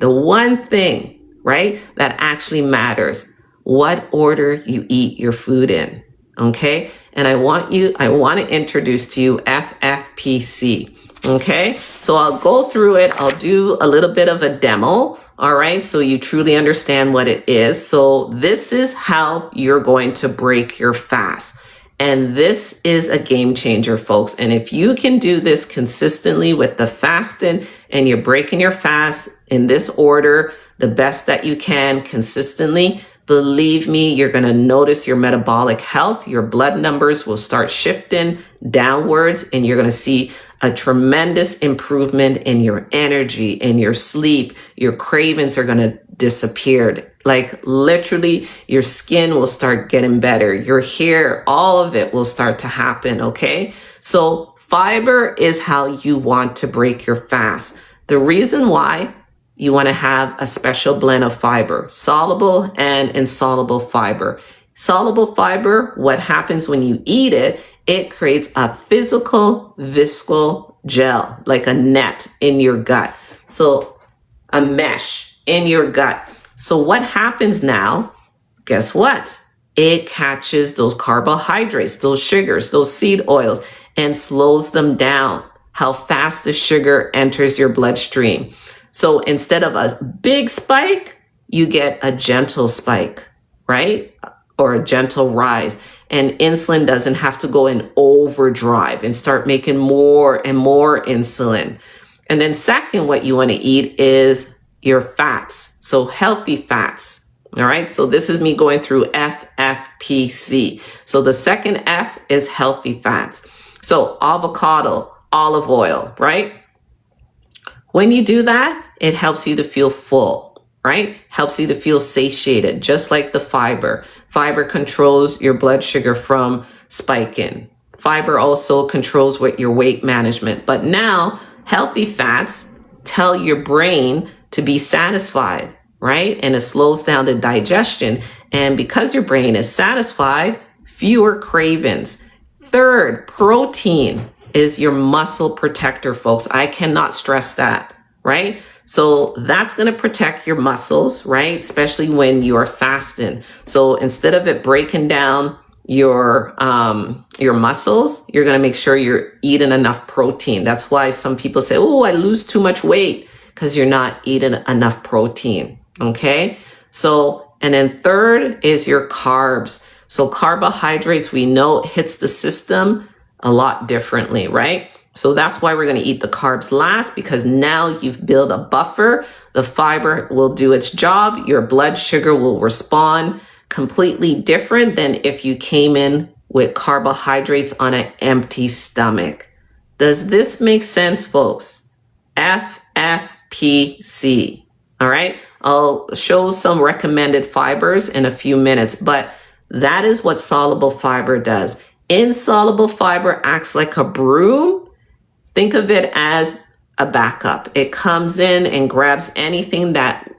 right, that actually matters: what order you eat your food in. Okay. And I want to introduce to you FFPC. Okay. So I'll go through it. I'll do a little bit of a demo. All right. So you truly understand what it is. So this is how you're going to break your fast. And this is a game changer, folks. And if you can do this consistently with the fasting, and you're breaking your fast in this order, the best that you can consistently, believe me, you're going to notice your metabolic health. Your blood numbers will start shifting downwards, and you're going to see a tremendous improvement in your energy, in your sleep. Your cravings are going to disappear. Like literally, your skin will start getting better. Your hair, all of it will start to happen. Okay. So fiber is how you want to break your fast. The reason why you want to have a special blend of fiber, soluble and insoluble fiber. Soluble fiber, what happens when you eat it, it creates a physical viscal gel, like a net in your gut. So a mesh in your gut. So what happens now? Guess what? It catches those carbohydrates, those sugars, those seed oils, and slows them down. How fast the sugar enters your bloodstream. So instead of a big spike, you get a gentle spike, right? Or a gentle rise. And insulin doesn't have to go in overdrive and start making more and more insulin. And then second, what you want to eat is your fats. So healthy fats. All right. So this is me going through FFPC. So the second F is healthy fats. So avocado, olive oil, right? When you do that, it helps you to feel full, right? Helps you to feel satiated, just like the fiber. Fiber controls your blood sugar from spiking. Fiber also controls what your weight management. But now healthy fats tell your brain to be satisfied, right? And it slows down the digestion. And because your brain is satisfied, fewer cravings. Third, protein is your muscle protector, folks. I cannot stress that, right? So that's going to protect your muscles, right? Especially when you are fasting. So instead of it breaking down your muscles, you're going to make sure you're eating enough protein. That's why some people say, oh, I lose too much weight, because you're not eating enough protein. Okay. So, and then third is your carbs. So carbohydrates, we know it hits the system a lot differently, right? So that's why we're going to eat the carbs last, because now you've built a buffer. The fiber will do its job. Your blood sugar will respond completely different than if you came in with carbohydrates on an empty stomach. Does this make sense, folks? FFPC. All right. I'll show some recommended fibers in a few minutes, but that is what soluble fiber does. Insoluble fiber acts like a broom. Think of it as a backup. It comes in and grabs anything that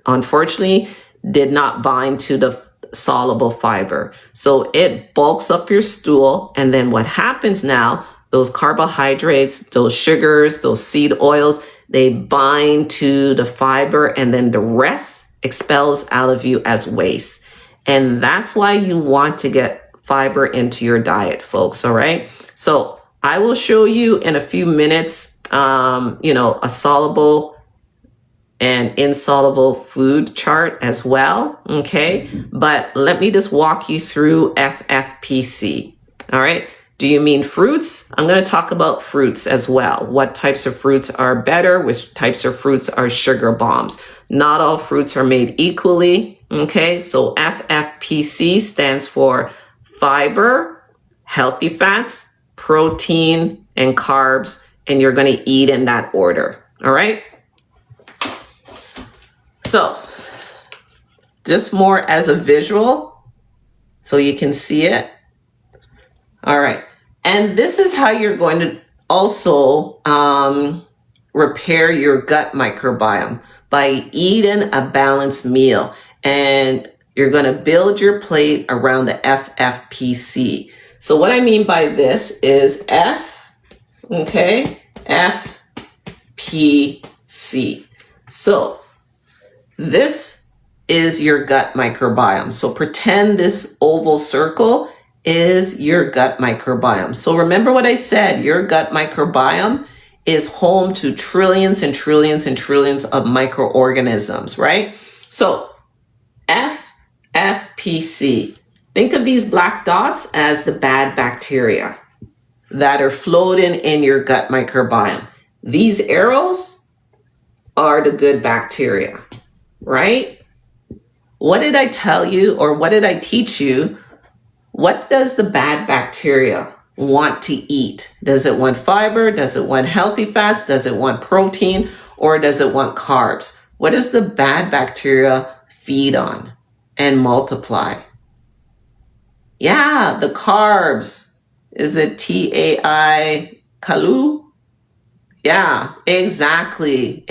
unfortunately did not bind to the soluble fiber. So it bulks up your stool. And then what happens now, those carbohydrates, those sugars, those seed oils, they bind to the fiber, and then the rest expels out of you as waste. And that's why you want to get fiber into your diet, folks. All right. So I will show you in a few minutes, a soluble and insoluble food chart as well. Okay. But let me just walk you through FFPC. All right. Do you mean fruits? I'm going to talk about fruits as well. What types of fruits are better? Which types of fruits are sugar bombs? Not all fruits are made equally. Okay. So FFPC stands for fiber, healthy fats, protein, and carbs. And you're going to eat in that order. All right. So just more as a visual so you can see it. All right. And this is how you're going to also repair your gut microbiome, by eating a balanced meal. And you're going to build your plate around the FFPC. So what I mean by this is FPC. So this is your gut microbiome. So pretend this oval circle is your gut microbiome. So remember what I said, your gut microbiome is home to trillions and trillions and trillions of microorganisms, right? So FFPC, think of these black dots as the bad bacteria that are floating in your gut microbiome. These arrows are the good bacteria, right? What did I tell you, or what did I teach you? What does the bad bacteria want to eat? Does it want fiber? Does it want healthy fats? Does it want protein? Or does it want carbs? What does the bad bacteria feed on and multiply? Yeah, the carbs. Is it TAI Kalu? Yeah, exactly.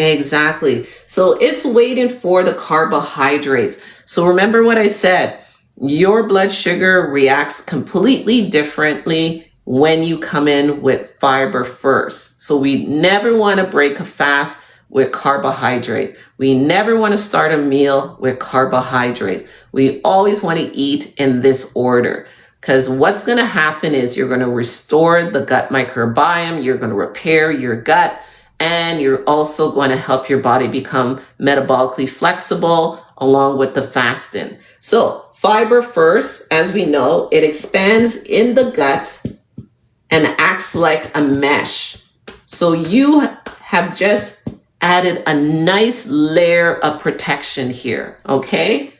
So it's waiting for the carbohydrates. So remember what I said, your blood sugar reacts completely differently when you come in with fiber first. So we never want to break a fast with carbohydrates. We never want to start a meal with carbohydrates. We always want to eat in this order. Because what's going to happen is you're going to restore the gut microbiome, you're going to repair your gut, and you're also going to help your body become metabolically flexible along with the fasting. So fiber first, as we know, it expands in the gut and acts like a mesh. So you have just added a nice layer of protection here, okay?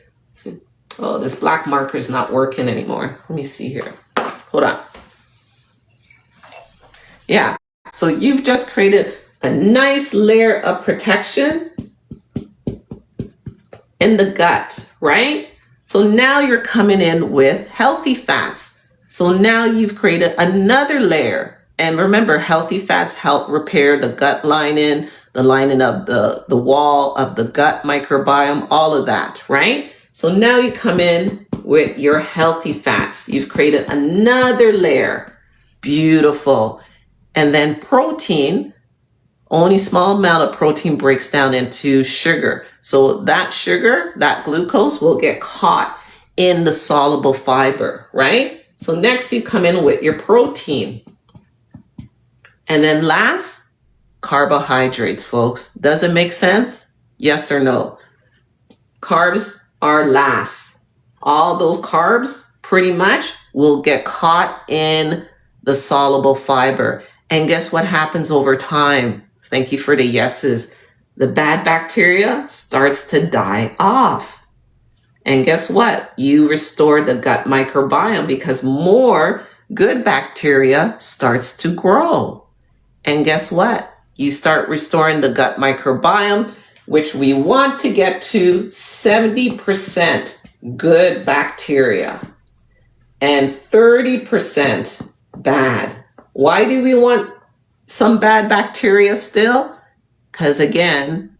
Oh, this black marker is not working anymore. Let me see here. Hold on. Yeah, so you've just created a nice layer of protection in the gut, right? So now you're coming in with healthy fats. So now you've created another layer. And remember, healthy fats help repair the gut lining, the lining of the wall of the gut microbiome, all of that, right? So now you come in with your healthy fats. You've created another layer. Beautiful. And then protein, only small amount of protein breaks down into sugar. So that sugar, that glucose will get caught in the soluble fiber, right? So next you come in with your protein. And then last, carbohydrates, folks. Does it make sense? Yes or no? Carbs are last. All those carbs pretty much will get caught in the soluble fiber. And guess what happens over time? Thank you for the yeses. The bad bacteria starts to die off. And guess what? You restore the gut microbiome because more good bacteria starts to grow. And guess what? You start restoring the gut microbiome, which we want to get to 70% good bacteria and 30% bad. Why do we want some bad bacteria still? Because again,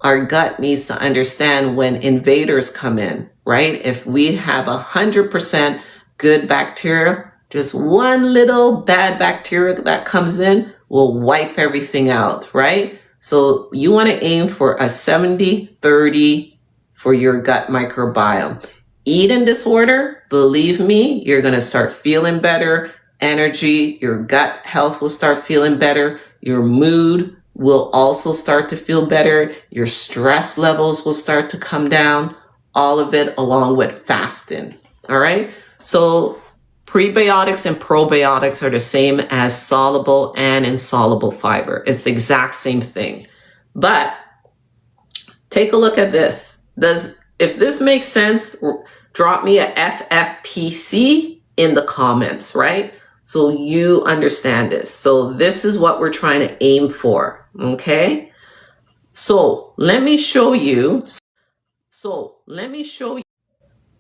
our gut needs to understand when invaders come in, right? If we have 100% good bacteria, just one little bad bacteria that comes in will wipe everything out, right? So you want to aim for a 70-30 for your gut microbiome. Eat in this order. Believe me, you're going to start feeling better. Energy, your gut health will start feeling better. Your mood will also start to feel better. Your stress levels will start to come down. All of it along with fasting. All right. So prebiotics and probiotics are the same as soluble and insoluble fiber. It's the exact same thing. But take a look at this. If this makes sense, drop me a FFPC in the comments, right? So you understand this. So this is what we're trying to aim for, okay? So let me show you.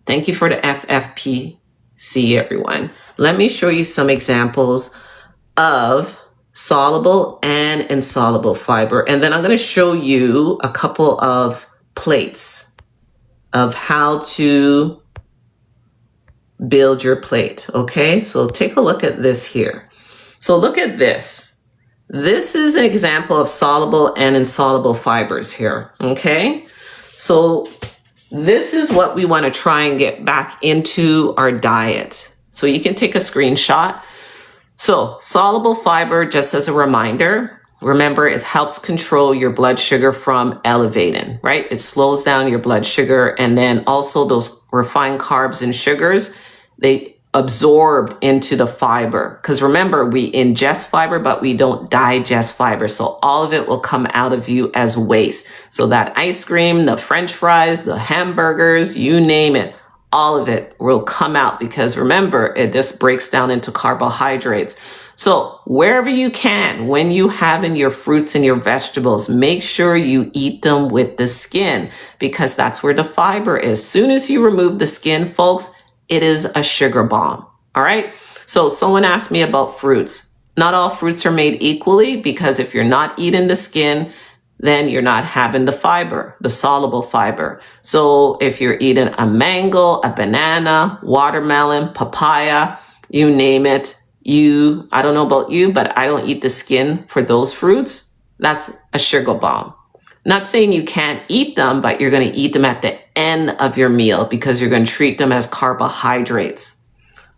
Thank you for the FFPC, everyone. Let me show you some examples of soluble and insoluble fiber. And then I'm going to show you a couple of plates of how to build your plate. Okay, so take a look at this here. So look at this. This is an example of soluble and insoluble fibers here. Okay, so this is what we want to try and get back into our diet. So you can take a screenshot. So soluble fiber, just as a reminder, remember it helps control your blood sugar from elevating, right? It slows down your blood sugar. And then also those refined carbs and sugars, they absorb into the fiber. Because remember, we ingest fiber, but we don't digest fiber. So all of it will come out of you as waste. So that ice cream, the French fries, the hamburgers, you name it, all of it will come out because remember, it just breaks down into carbohydrates. So wherever you can, when you have in your fruits and your vegetables, make sure you eat them with the skin because that's where the fiber is. Soon as you remove the skin, folks, it is a sugar bomb. All right. So someone asked me about fruits. Not all fruits are made equally because if you're not eating the skin, then you're not having the fiber, the soluble fiber. So if you're eating a mango, a banana, watermelon, papaya, you name it, I don't know about you, but I don't eat the skin for those fruits. That's a sugar bomb. Not saying you can't eat them, but you're going to eat them at the end of your meal because you're going to treat them as carbohydrates.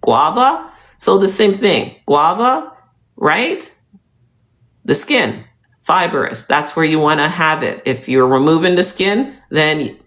Guava, so the same thing. Guava, right? The skin, fibrous. That's where you want to have it. If you're removing the skin, then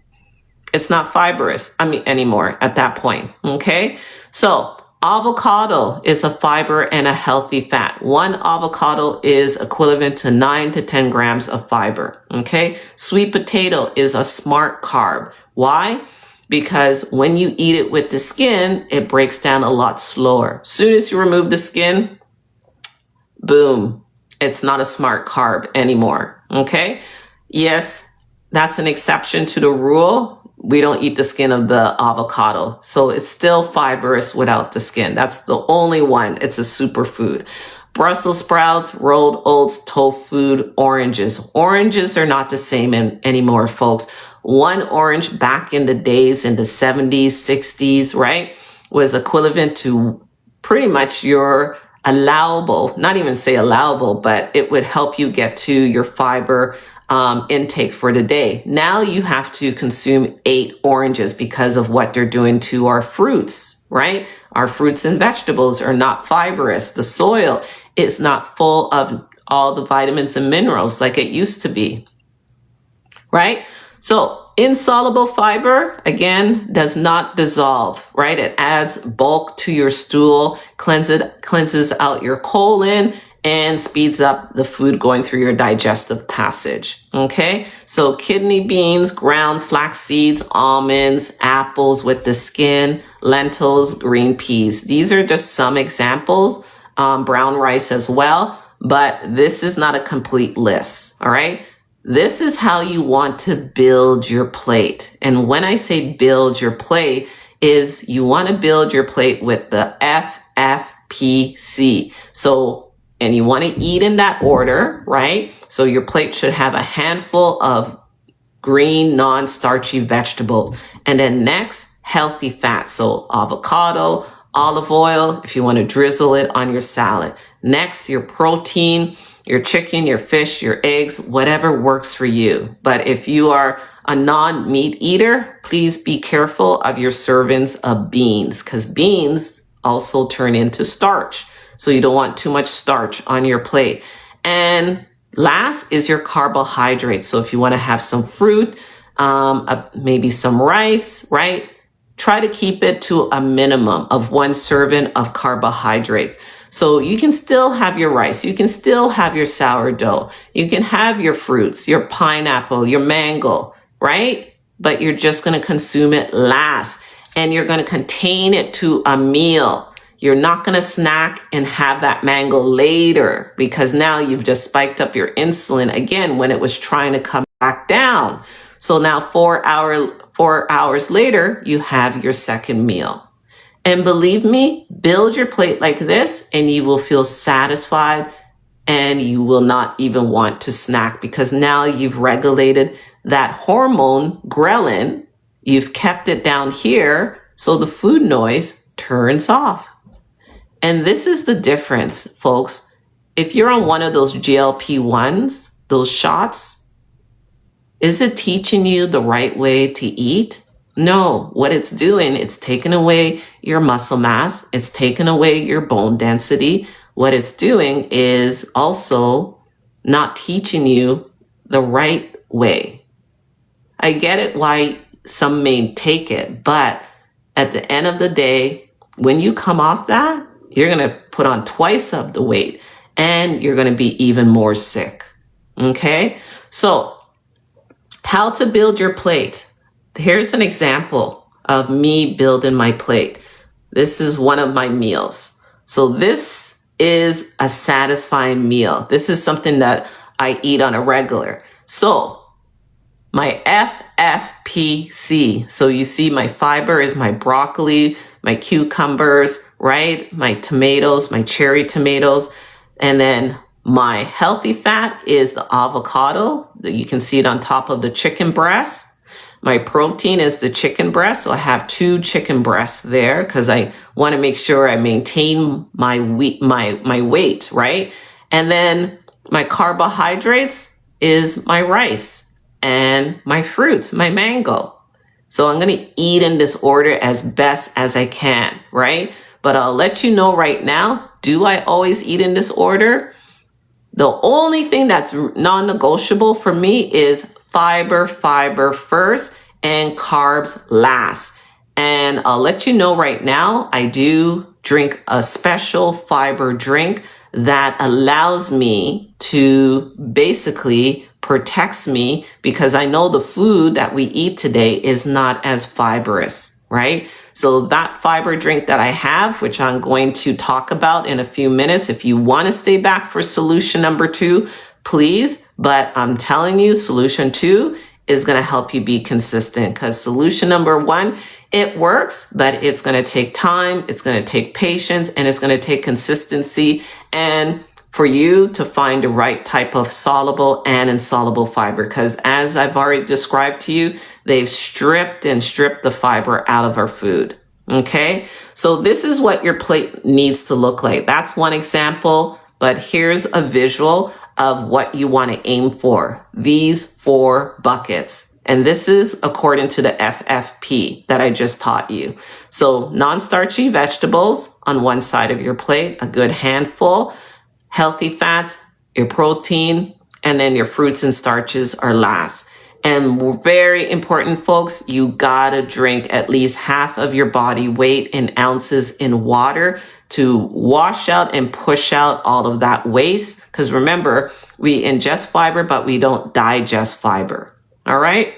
it's not fibrous anymore at that point. Okay. So avocado is a fiber and a healthy fat. One avocado is equivalent to 9 to 10 grams of fiber. Okay. Sweet potato is a smart carb. Why? Because when you eat it with the skin, it breaks down a lot slower. Soon as you remove the skin, boom, it's not a smart carb anymore. Okay. Yes, that's an exception to the rule. We don't eat the skin of the avocado. So it's still fibrous without the skin. That's the only one. It's a superfood. Brussels sprouts, rolled oats, tofu, oranges. Oranges are not the same anymore, folks. One orange back in the days in the 70s, 60s, right, was equivalent to pretty much your allowable, not even say allowable, but it would help you get to your fiber intake for the day. Now you have to consume 8 oranges because of what they're doing to our fruits, right? Our fruits and vegetables are not fibrous. The soil is not full of all the vitamins and minerals like it used to be, right? So insoluble fiber, again, does not dissolve, right? It adds bulk to your stool, cleanses out your colon, and speeds up the food going through your digestive passage. Okay, so kidney beans, ground flax seeds, almonds, apples with the skin, lentils, green peas. These are just some examples, brown rice as well, but this is not a complete list. All right, this is how you want to build your plate. And when I say build your plate, is you want to build your plate with the FFPC. And you want to eat in that order, right? So your plate should have a handful of green, non-starchy vegetables. And then next, healthy fats. So avocado, olive oil, if you want to drizzle it on your salad. Next, your protein, your chicken, your fish, your eggs, whatever works for you. But if you are a non-meat eater, please be careful of your servings of beans because beans also turn into starch. So you don't want too much starch on your plate. And last is your carbohydrates. So if you want to have some fruit, maybe some rice, right? Try to keep it to a minimum of 1 serving of carbohydrates. So you can still have your rice. You can still have your sourdough. You can have your fruits, your pineapple, your mango, right? But you're just going to consume it last. And you're going to contain it to a meal. You're not going to snack and have that mango later because now you've just spiked up your insulin again when it was trying to come back down. So now 4 hours later, you have your second meal. And believe me, build your plate like this and you will feel satisfied and you will not even want to snack because now you've regulated that hormone ghrelin. You've kept it down here. So the food noise turns off. And this is the difference, folks. If you're on one of those GLP-1s, those shots, is it teaching you the right way to eat? No, what it's doing, it's taking away your muscle mass. It's taking away your bone density. What it's doing is also not teaching you the right way. I get it why some may take it, but at the end of the day, when you come off that, you're going to put on twice of the weight and you're going to be even more sick. Okay? So, how to build your plate. Here's an example of me building my plate. This is one of my meals. So this is a satisfying meal. This is something that I eat on a regular. So my FFPC. So you see my fiber is my broccoli, my cucumbers, right? My tomatoes, my cherry tomatoes. And then my healthy fat is the avocado. You can see it on top of the chicken breast. My protein is the chicken breast. So I have 2 chicken breasts there because I want to make sure I maintain my weight, right? And then my carbohydrates is my rice and my fruits, my mango. So I'm going to eat in this order as best as I can, right? But I'll let you know right now, do I always eat in this order? The only thing that's non-negotiable for me is fiber first and carbs last. And I'll let you know right now, I do drink a special fiber drink that allows me to basically protects me because I know the food that we eat today is not as fibrous, right? So that fiber drink that I have, which I'm going to talk about in a few minutes, if you want to stay back for solution number 2, please. But I'm telling you, solution 2 is going to help you be consistent because solution number 1, it works, but it's going to take time. It's going to take patience and it's going to take consistency and for you to find the right type of soluble and insoluble fiber. Because as I've already described to you, they've stripped the fiber out of our food. Okay, so this is what your plate needs to look like. That's one example, but here's a visual of what you want to aim for. These 4 buckets. And this is according to the FFP that I just taught you. So non-starchy vegetables on one side of your plate, a good handful. Healthy fats, your protein, and then your fruits and starches are last. And very important, folks, you gotta drink at least half of your body weight in ounces in water to wash out and push out all of that waste. Because remember, we ingest fiber, but we don't digest fiber. All right?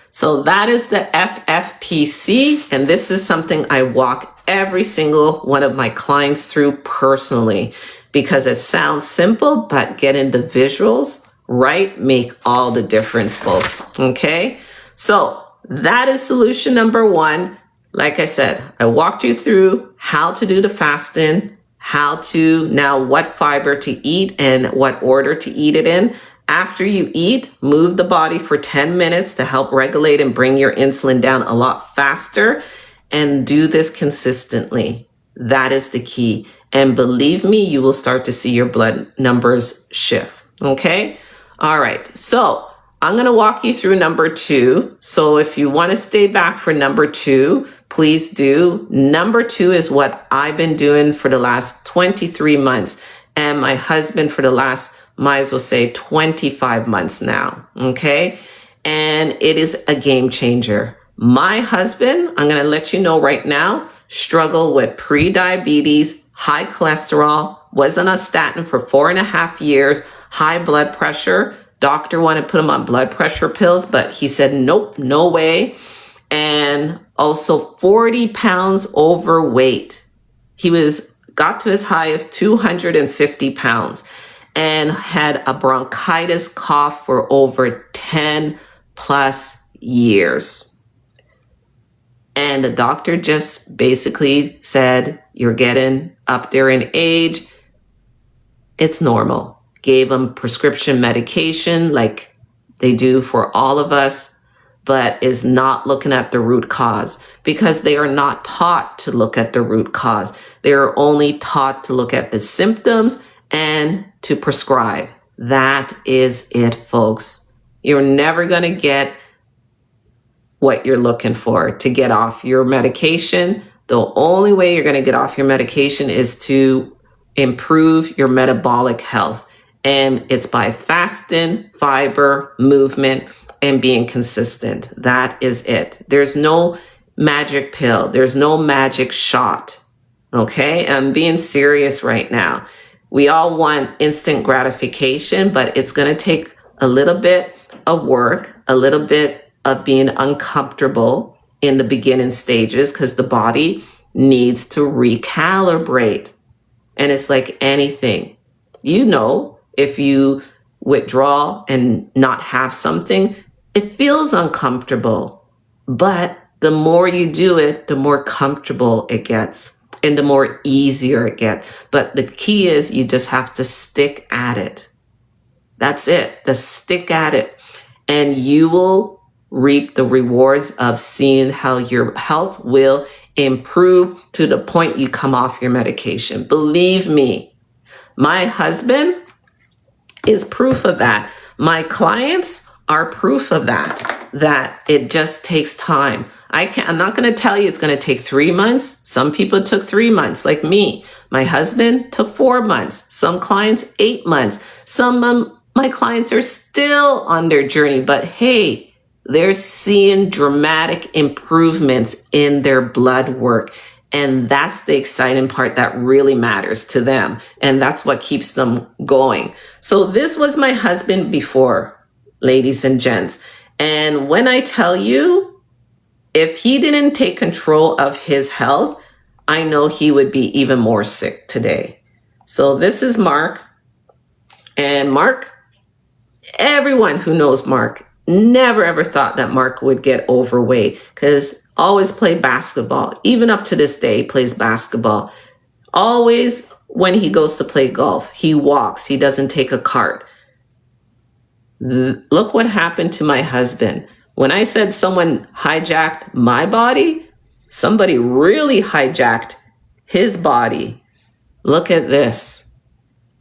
So that is the FFPC. And this is something I walk every single one of my clients through personally because it sounds simple, but getting the visuals right make all the difference, folks. Okay? So that is solution number 1. Like I said, I walked you through how to do the fasting, how to now what fiber to eat and what order to eat it in. After you eat, move the body for 10 minutes to help regulate and bring your insulin down a lot faster. And do this consistently. That is the key. And believe me, you will start to see your blood numbers shift. Okay? All right. So I'm going to walk you through number 2. So if you want to stay back for number 2, please do. Number 2 is what I've been doing for the last 23 months. And my husband for the last, might as well say 25 months now. Okay? And it is a game changer. My husband, I'm going to let you know right now, struggled with pre-diabetes, high cholesterol, was on a statin for 4.5 years, high blood pressure. Doctor wanted to put him on blood pressure pills, but he said, nope, no way. And also 40 pounds overweight. He got to as high as 250 pounds and had a bronchitis cough for over 10 plus years. And the doctor just basically said, you're getting up there in age. It's normal. Gave him prescription medication like they do for all of us. but is not looking at the root cause, because they are not taught to look at the root cause. They are only taught to look at the symptoms and to prescribe. That is it, folks. You're never going to get what you're looking for to get off your medication. The only way you're going to get off your medication is to improve your metabolic health. And it's by fasting, fiber, movement, and being consistent. That is it. There's no magic pill. There's no magic shot. Okay? I'm being serious right now. We all want instant gratification, but it's going to take a little bit of work, a little bit of being uncomfortable in the beginning stages, because the body needs to recalibrate. And it's like anything. You know, if you withdraw and not have something, it feels uncomfortable. But the more you do it, the more comfortable it gets and the more easier it gets. But the key is you just have to stick at it. That's it. Just stick at it. And you will reap the rewards of seeing how your health will improve to the point you come off your medication. Believe me, my husband is proof of that. My clients are proof of that it just takes time. I'm not going to tell you it's going to take 3 months. Some people took 3 months, like me. My husband took 4 months. Some clients, 8 months. Some of my clients are still on their journey, but hey, they're seeing dramatic improvements in their blood work. And that's the exciting part that really matters to them. And that's what keeps them going. So this was my husband before, ladies and gents. And when I tell you, if he didn't take control of his health, I know he would be even more sick today. So this is Mark. And Mark, everyone who knows Mark never ever thought that Mark would get overweight, because always played basketball. Even up to this day, he plays basketball. Always when he goes to play golf, he walks. He doesn't take a cart. Look what happened to my husband. When I said someone hijacked my body, somebody really hijacked his body. Look at this.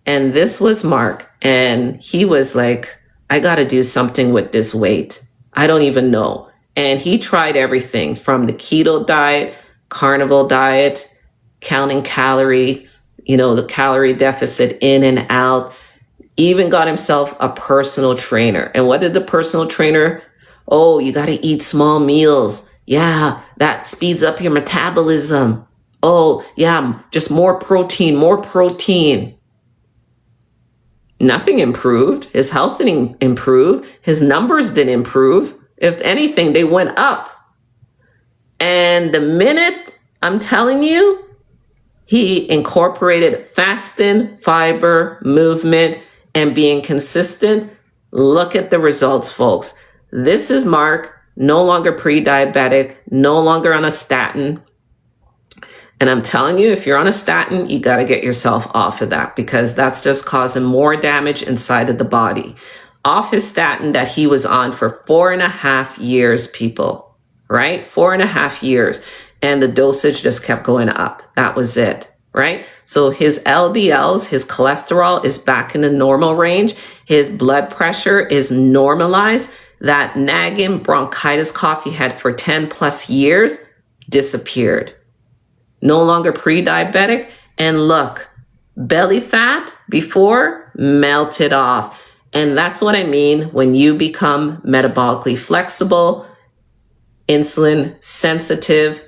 And this was Mark. And he was like, I got to do something with this weight. I don't even know. And he tried everything from the keto diet, carnivore diet, counting calories, the calorie deficit in and out, even got himself a personal trainer. And what did the personal trainer? Oh, you got to eat small meals. Yeah, that speeds up your metabolism. Oh, yeah, just more protein, more protein. Nothing improved. His health didn't improve. His numbers didn't improve. If anything, they went up. And the minute, I'm telling you, he incorporated fasting, fiber, movement, and being consistent, look at the results, folks. This is Mark, no longer pre-diabetic, no longer on a statin. And I'm telling you, if you're on a statin, you got to get yourself off of that, because that's just causing more damage inside of the body. Off his statin that he was on for 4.5 years, people, right? 4.5 years. And the dosage just kept going up. That was it, right? So his LDLs, his cholesterol is back in the normal range. His blood pressure is normalized. That nagging bronchitis cough he had for 10 plus years disappeared. No longer pre-diabetic. And look, belly fat before melted off. And that's what I mean when you become metabolically flexible, insulin sensitive.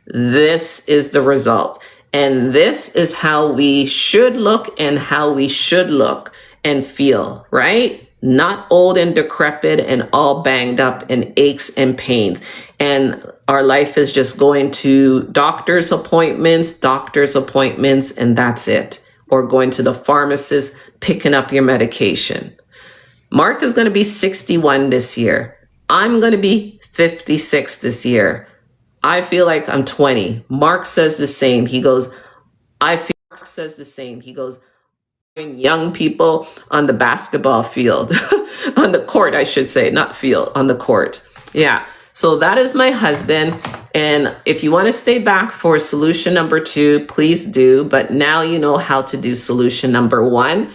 This is the result. And this is how we should look and how we should look and feel, right? Not old and decrepit and all banged up and aches and pains. And our life is just going to doctor's appointments, and that's it. Or going to the pharmacist, picking up your medication. Mark is going to be 61 this year. I'm going to be 56 this year. I feel like I'm 20. Mark says the same. He goes, Mark says the same. He goes, young people on the basketball field, on the court, I should say, not field, on the court. Yeah. So that is my husband. And if you want to stay back for solution number 2, please do. But now you know how to do solution number 1.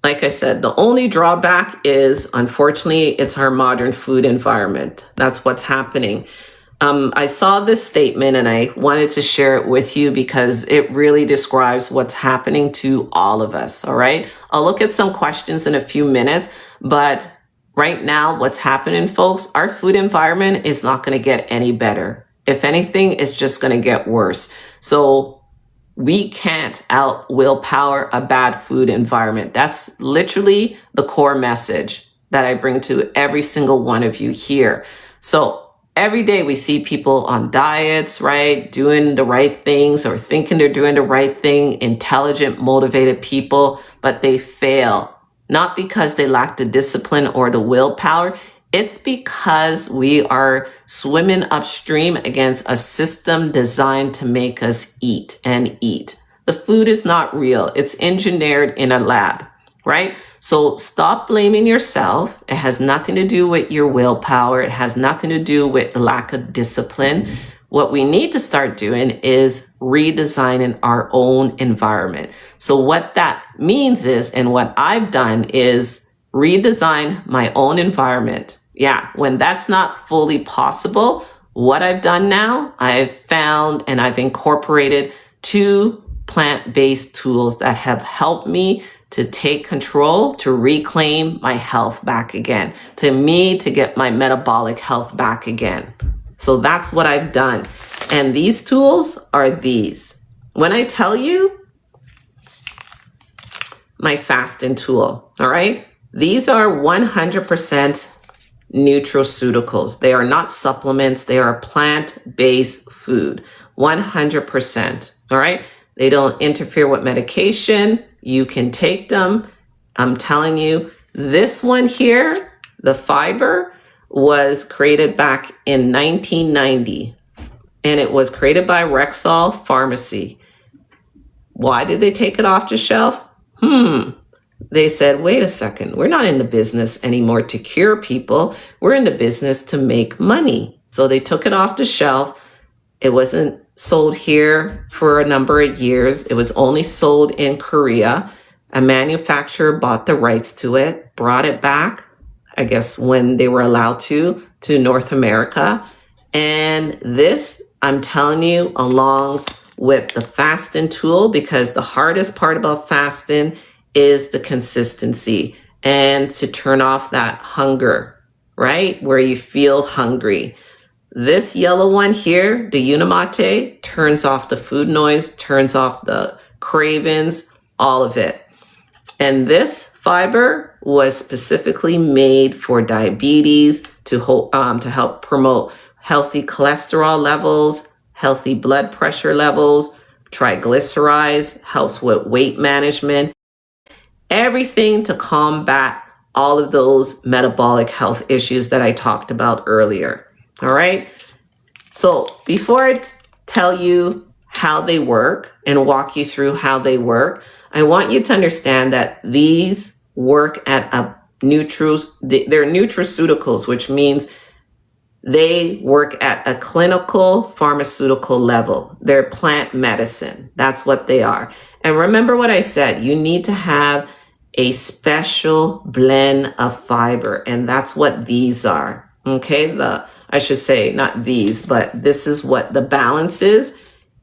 Like I said, the only drawback is, unfortunately, it's our modern food environment. That's what's happening. I saw this statement and I wanted to share it with you because it really describes what's happening to all of us. All right. I'll look at some questions in a few minutes, but right now, what's happening, folks, our food environment is not going to get any better. If anything, it's just going to get worse. So we can't out willpower a bad food environment. That's literally the core message that I bring to every single one of you here. So every day we see people on diets, right? Doing the right things or thinking they're doing the right thing, intelligent, motivated people, but they fail. Not because they lack the discipline or the willpower. It's because we are swimming upstream against a system designed to make us eat and eat. The food is not real. It's engineered in a lab, right? So stop blaming yourself. It has nothing to do with your willpower. It has nothing to do with the lack of discipline. What we need to start doing is redesigning our own environment. So what that means is, and what I've done is redesign my own environment. Yeah, when that's not fully possible, what I've done now, I've found and I've incorporated 2 plant-based tools that have helped me to take control, to reclaim my health back again, to get my metabolic health back again. So that's what I've done. And these tools are these. When I tell you my fasting tool, all right? These are 100% nutraceuticals. They are not supplements. They are plant-based food, 100%, all right? They don't interfere with medication. You can take them. I'm telling you, this one here, the fiber, was created back in 1990, and it was created by Rexall Pharmacy. Why did they take it off the shelf? They said, wait a second, we're not in the business anymore to cure people. We're in the business to make money. So they took it off the shelf. It wasn't sold here for a number of years. It was only sold in Korea. A manufacturer bought the rights to it, brought it back, I guess when they were allowed to North America. And this, I'm telling you, along with the fasting tool, because the hardest part about fasting is the consistency and to turn off that hunger, right? Where you feel hungry. This yellow one here, the Unimate, turns off the food noise, turns off the cravings, all of it. And this fiber was specifically made for diabetes to help promote healthy cholesterol levels, healthy blood pressure levels, triglycerides, helps with weight management, everything to combat all of those metabolic health issues that I talked about earlier. All right. So before I tell you how they work and walk you through how they work, I want you to understand that these work at they're nutraceuticals, which means they work at a clinical pharmaceutical level. They're plant medicine. That's what they are. And remember what I said, you need to have a special blend of fiber, and that's what these are. Okay, I should say not these, but this is what the balance is.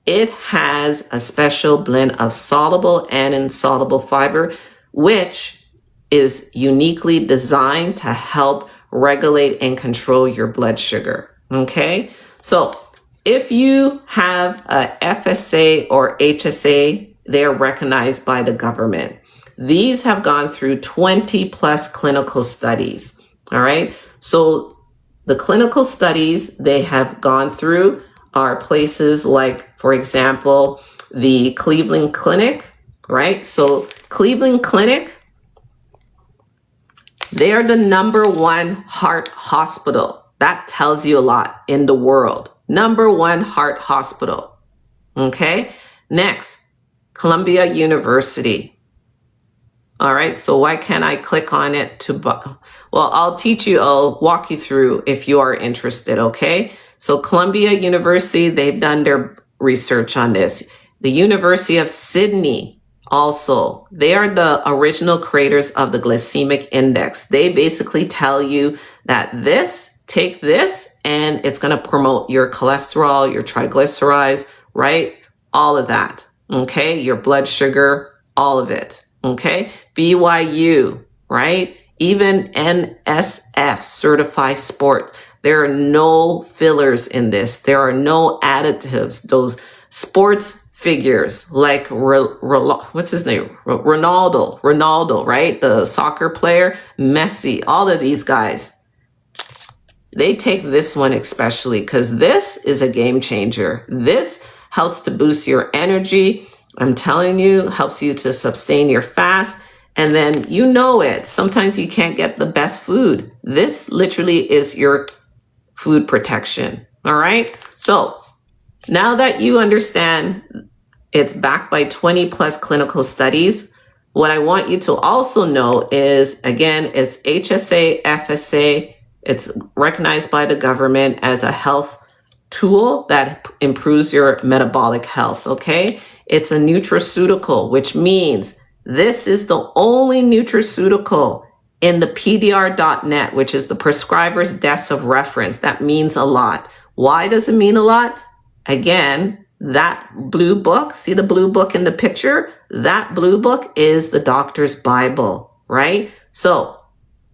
It has a special blend of soluble and insoluble fiber, which is uniquely designed to help regulate and control your blood sugar. Okay, so if you have a FSA or HSA, they're recognized by the government. These have gone through 20 plus clinical studies. All right, so the clinical studies they have gone through are places like, for example, the Cleveland Clinic, right? So Cleveland Clinic, they are the #1 heart hospital. That tells you a lot in the world. #1 heart hospital. Okay. Next, Columbia University. All right, so why can't I click on it to buy? Well, I'll walk you through if you are interested, okay? So Columbia University, they've done their research on this. The University of Sydney also, they are the original creators of the glycemic index. They basically tell you that take this, and it's gonna promote your cholesterol, your triglycerides, right? All of that, okay? Your blood sugar, all of it, okay? BYU, right? Even NSF, Certified Sports. There are no fillers in this. There are no additives. Those sports figures like what's his name? Ronaldo, right? The soccer player, Messi, all of these guys. They take this one especially because this is a game changer. This helps to boost your energy. I'm telling you, helps you to sustain your fast. And then you know it. Sometimes you can't get the best food. This literally is your food protection. All right. So now that you understand it's backed by 20 plus clinical studies, what I want you to also know is, again, it's HSA, FSA. It's recognized by the government as a health tool that improves your metabolic health, okay? It's a nutraceutical, which means this is the only nutraceutical in the PDR.net, which is the prescriber's desk of reference. That means a lot. Why does it mean a lot? Again, that blue book, see the blue book in the picture? That blue book is the doctor's Bible, right? So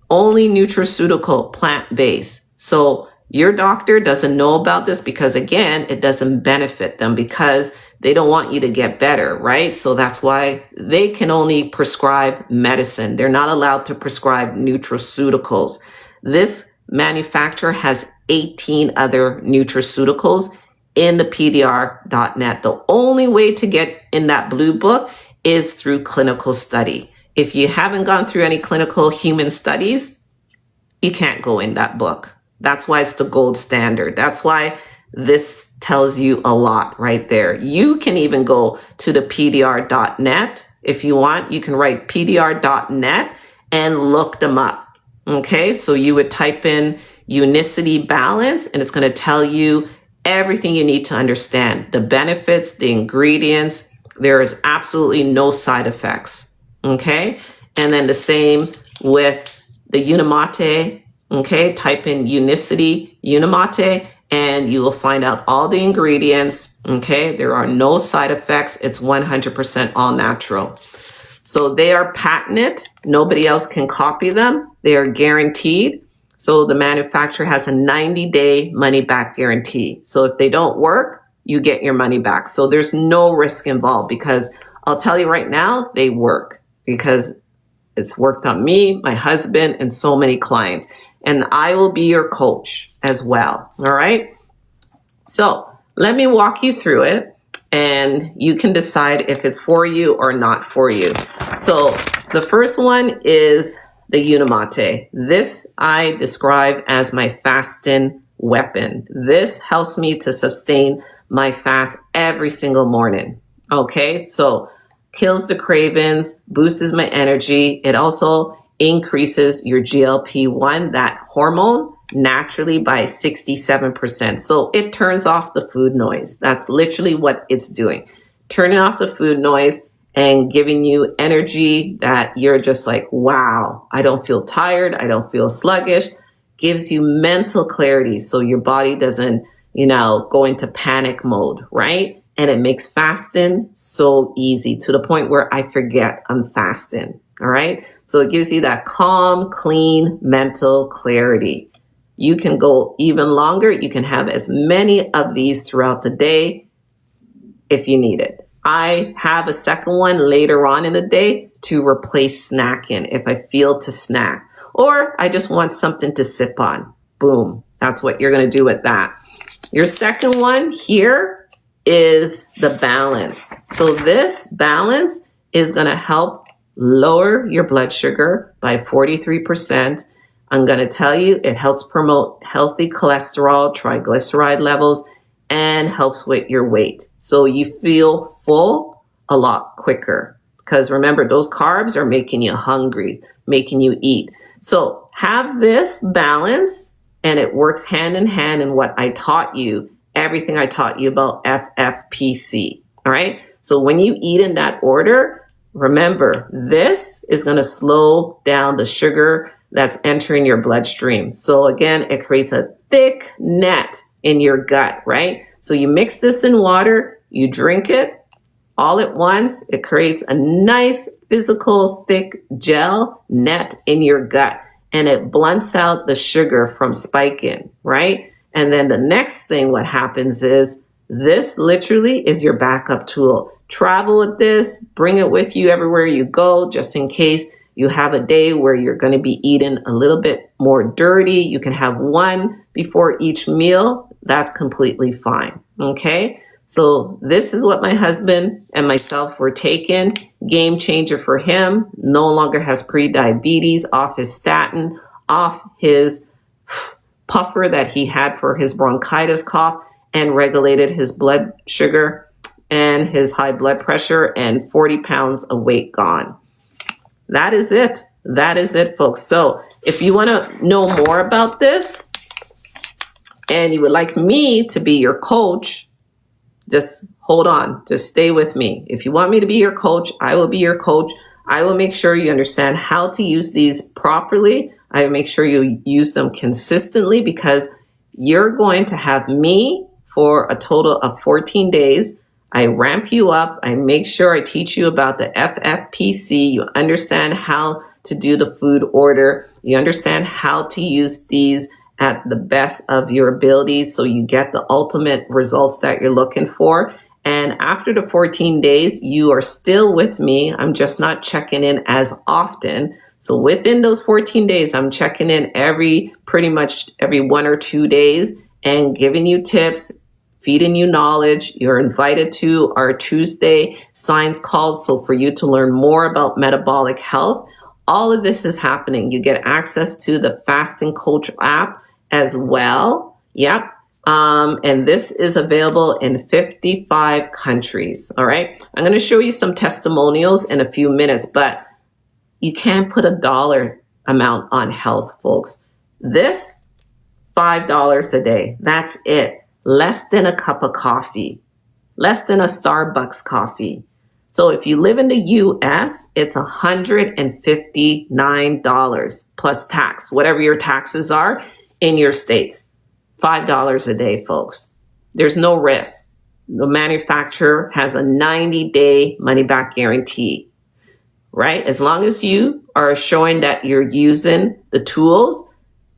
only nutraceutical, plant-based. So your doctor doesn't know about this because, again, it doesn't benefit them because they don't want you to get better, right? So that's why they can only prescribe medicine. They're not allowed to prescribe nutraceuticals. This manufacturer has 18 other nutraceuticals in the PDR.net. The only way to get in that blue book is through clinical study. If you haven't gone through any clinical human studies, you can't go in that book. That's why it's the gold standard. That's why this tells you a lot right there. You can even go to the PDR.net if you want. You can write PDR.net and look them up. Okay, so you would type in unicity balance and it's going to tell you everything you need to understand. The benefits, the ingredients. There is absolutely no side effects. Okay, and then the same with the Unimate. Okay, type in unicity Unimate and you will find out all the ingredients. Okay, there are no side effects. It's 100% all natural. So they are patented. Nobody else can copy them. They are guaranteed. So the manufacturer has a 90-day money-back guarantee. So if they don't work, you get your money back. So there's no risk involved because I'll tell you right now, they work because it's worked on me, my husband, and so many clients. And I will be your coach as well. All right. So let me walk you through it and you can decide if it's for you or not for you. So the first one is the Unimate. This I describe as my fasting weapon. This helps me to sustain my fast every single morning. Okay. So kills the cravings, boosts my energy. It also increases your GLP-1, that hormone, naturally by 67%. So it turns off the food noise. That's literally what it's doing. Turning off the food noise and giving you energy that you're just like, wow, I don't feel tired. I don't feel sluggish. Gives you mental clarity so your body doesn't, go into panic mode, right? And it makes fasting so easy to the point where I forget I'm fasting. All right. So it gives you that calm, clean mental clarity. You can go even longer. You can have as many of these throughout the day if you need it. I have a second one later on in the day to replace snacking if I feel to snack or I just want something to sip on. Boom. That's what you're going to do with that. Your second one here is the balance. So this balance is going to help lower your blood sugar by 43%. I'm going to tell you it helps promote healthy cholesterol, triglyceride levels, and helps with your weight. So you feel full a lot quicker. because remember, those carbs are making you hungry, making you eat. So have this balance, and it works hand in hand in what I taught you, everything I taught you about FFPC. All right. So when you eat in that order, remember, this is going to slow down the sugar that's entering your bloodstream. So again, it creates a thick net in your gut, right? So you mix this in water, you drink it all at once, it creates a nice physical thick gel net in your gut, and it blunts out the sugar from spiking, right? And then the next thing, what happens is this literally is your backup tool. Travel with this, bring it with you everywhere you go, just in case you have a day where you're going to be eating a little bit more dirty. You can have one before each meal. That's completely fine. Okay. So this is what my husband and myself were taking. Game changer for him. No longer has pre-diabetes, off his statin, off his puffer that he had for his bronchitis cough, and regulated his blood sugar and his high blood pressure, and 40 pounds of weight gone. That is it. That is it, folks. So if you want to know more about this and you would like me to be your coach, just hold on. Just stay with me. If you want me to be your coach, I will be your coach. I will make sure you understand how to use these properly. I will make sure you use them consistently, because you're going to have me for a total of 14 days. I ramp you up. I make sure I teach you about the FFPC. You understand how to do the food order. You understand how to use these at the best of your ability, so you get the ultimate results that you're looking for. And after the 14 days, you are still with me. I'm just not checking in as often. So within those 14 days, I'm checking in pretty much every 1 or 2 days, and giving you tips, feeding you knowledge. You're invited to our Tuesday science calls, so for you to learn more about metabolic health. All of this is happening. You get access to the Fasting Coach app as well. Yep. And this is available in 55 countries. All right. I'm going to show you some testimonials in a few minutes, but you can't put a dollar amount on health, folks. This, $5 a day. That's it. Less than a cup of coffee, less than a Starbucks coffee. So if you live in the US, it's $159 plus tax, whatever your taxes are in your states. $5 a day, folks. There's no risk. The manufacturer has a 90-day money-back guarantee, right? As long as you are showing that you're using the tools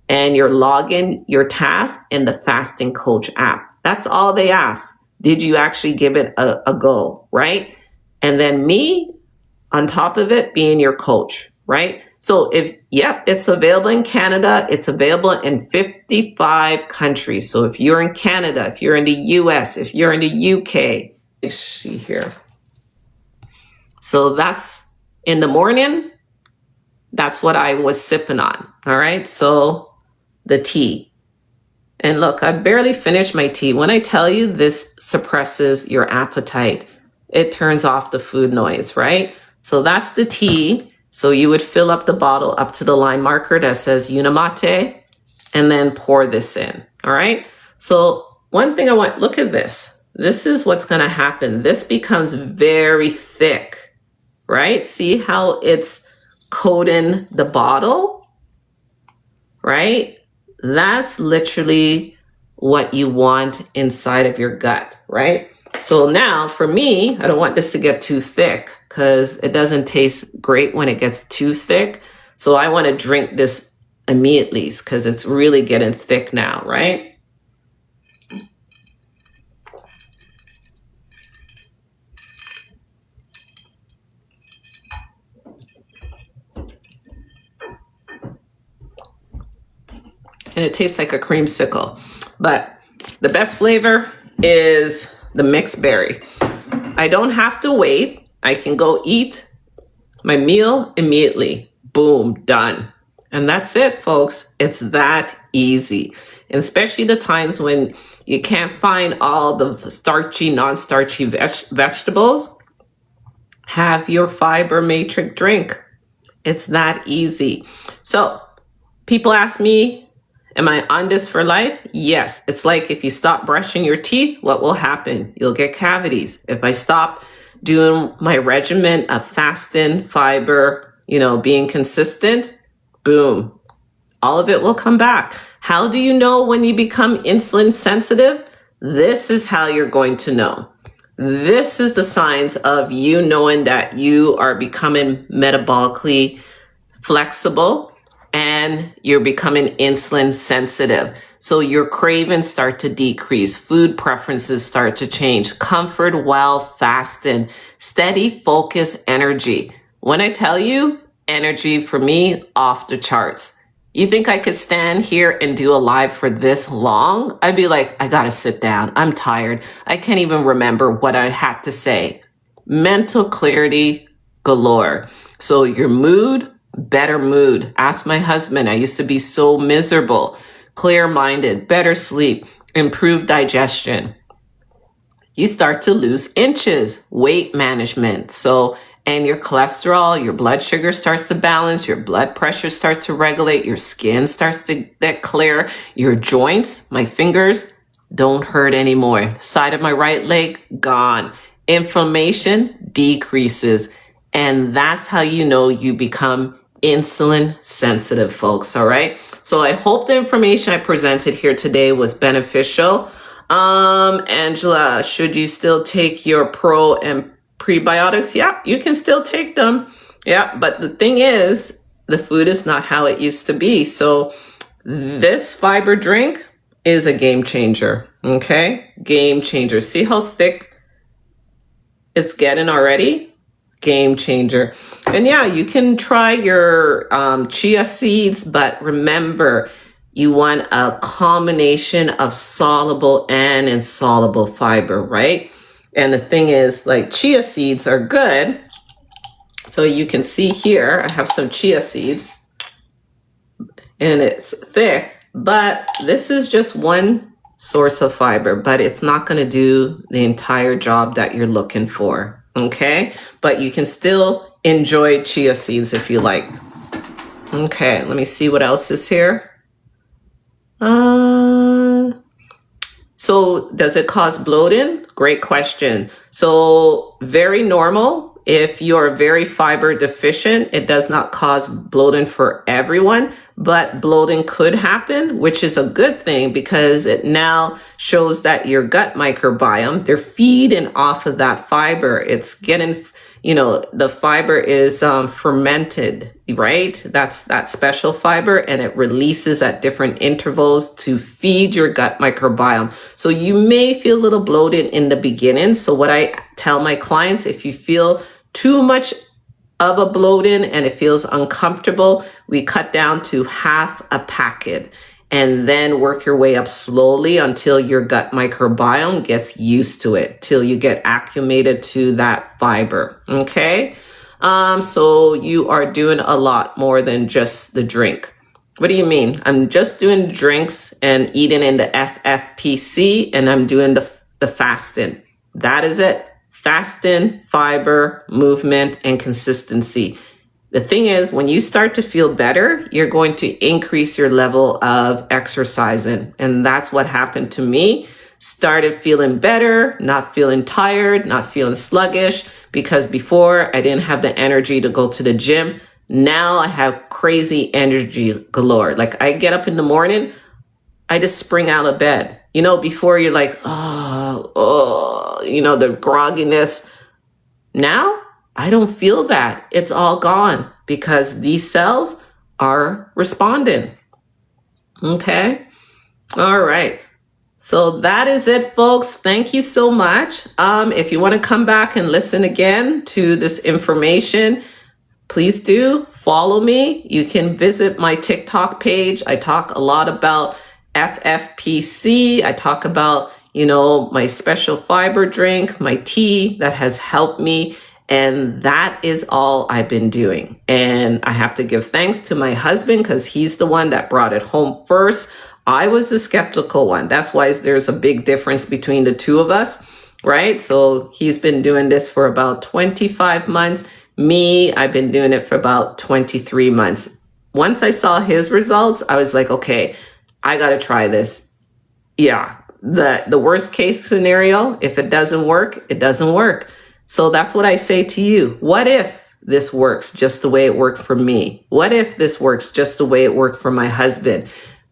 and you're logging your task in the Fasting Coach app. That's all they ask. Did you actually give it a go, right? And then me, on top of it, being your coach, right? So it's available in Canada. It's available in 55 countries. So if you're in Canada, if you're in the US, if you're in the UK, let's see here. So that's in the morning. That's what I was sipping on. All right. So the tea. And look, I barely finished my tea. When I tell you this suppresses your appetite, it turns off the food noise, right? So that's the tea. So you would fill up the bottle up to the line marker that says Unimate, and then pour this in. All right. So one thing look at this. This is what's going to happen. This becomes very thick, right? See how it's coating the bottle, right? That's literally what you want inside of your gut, right? So now for me, I don't want this to get too thick, because it doesn't taste great when it gets too thick. So I want to drink this immediately, because it's really getting thick now, right? And it tastes like a creamsicle. But the best flavor is the mixed berry. I don't have to wait. I can go eat my meal immediately. Boom, done. And that's it, folks. It's that easy. And especially the times when you can't find all the starchy, non-starchy vegetables. have your fiber matrix drink. It's that easy. So people ask me, am I on this for life? Yes. It's like if you stop brushing your teeth, what will happen? You'll get cavities. If I stop doing my regimen of fasting, fiber, being consistent, boom, all of it will come back. How do you know when you become insulin sensitive? This is how you're going to know. This is the signs of you knowing that you are becoming metabolically flexible and you're becoming insulin sensitive. So your cravings start to decrease, food preferences start to change, comfort while fasting, steady focus energy. When I tell you, energy for me, off the charts. You think I could stand here and do a live for this long? I'd be like, I gotta sit down. I'm tired. I can't even remember what I had to say. Mental clarity galore. So your mood, better mood. Ask my husband. I used to be so miserable, clear-minded, better sleep, improved digestion. You start to lose inches, weight management. And your cholesterol, your blood sugar starts to balance, your blood pressure starts to regulate, your skin starts to get clear, your joints, my fingers don't hurt anymore. Side of my right leg, gone. Inflammation decreases. And that's how you know you become insulin sensitive, folks. All right. So I hope the information I presented here today was beneficial. Angela, should you still take your pro and prebiotics? Yeah, you can still take them. Yeah, but the thing is, the food is not how it used to be. So this fiber drink is a game changer. Okay, game changer. See how thick it's getting already? Game changer. And yeah, you can try your chia seeds, but remember, you want a combination of soluble and insoluble fiber, right? And the thing is, like, chia seeds are good. So you can see here, I have some chia seeds and it's thick, but this is just one source of fiber, but it's not going to do the entire job that you're looking for. Okay. But you can still enjoy chia seeds if you like. Okay. Let me see what else is here. So does it cause bloating? Great question. So very normal. If you're very fiber deficient, it does not cause bloating for everyone, but bloating could happen, which is a good thing because it now shows that your gut microbiome, they're feeding off of that fiber. It's getting, the fiber is fermented, right? That's that special fiber, and it releases at different intervals to feed your gut microbiome. So you may feel a little bloated in the beginning. So what I tell my clients, if you feel too much of a bloating and it feels uncomfortable, we cut down to half a packet and then work your way up slowly until your gut microbiome gets used to it, till you get acclimated to that fiber. Okay. So you are doing a lot more than just the drink. What do you mean? I'm just doing drinks and eating in the FFPC, and I'm doing the fasting. That is it. Fasting, fiber, movement, and consistency. The thing is, when you start to feel better, you're going to increase your level of exercising. And that's what happened to me. Started feeling better, not feeling tired, not feeling sluggish, because before I didn't have the energy to go to the gym. Now I have crazy energy galore. Like, I get up in the morning, I just spring out of bed. Before you're like, the grogginess. Now I don't feel that. It's all gone because these cells are responding. Okay. All right. So that is it, folks. Thank you so much. If you want to come back and listen again to this information, please do follow me. You can visit my TikTok page. I talk a lot about FFPC. I talk about, my special fiber drink, my tea that has helped me. And that is all I've been doing. And I have to give thanks to my husband because he's the one that brought it home first. I was the skeptical one. That's why there's a big difference between the two of us. right? So he's been doing this for about 25 months. Me, I've been doing it for about 23 months. Once I saw his results, I was like, okay, I got to try this. Yeah, the worst case scenario, if it doesn't work, it doesn't work. So that's what I say to you. What if this works just the way it worked for me? What if this works just the way it worked for my husband?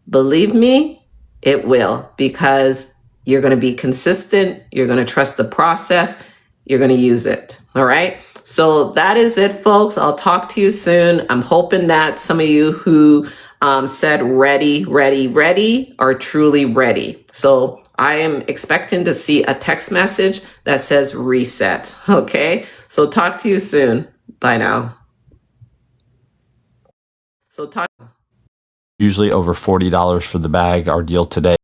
Believe me, it will, because you're going to be consistent. You're going to trust the process. You're going to use it. All right. So that is it, folks. I'll talk to you soon. I'm hoping that some of you who said ready, ready, ready are truly ready. So I am expecting to see a text message that says reset. Okay. So talk to you soon. Bye now. So talk. Usually over $40 for the bag. Our deal today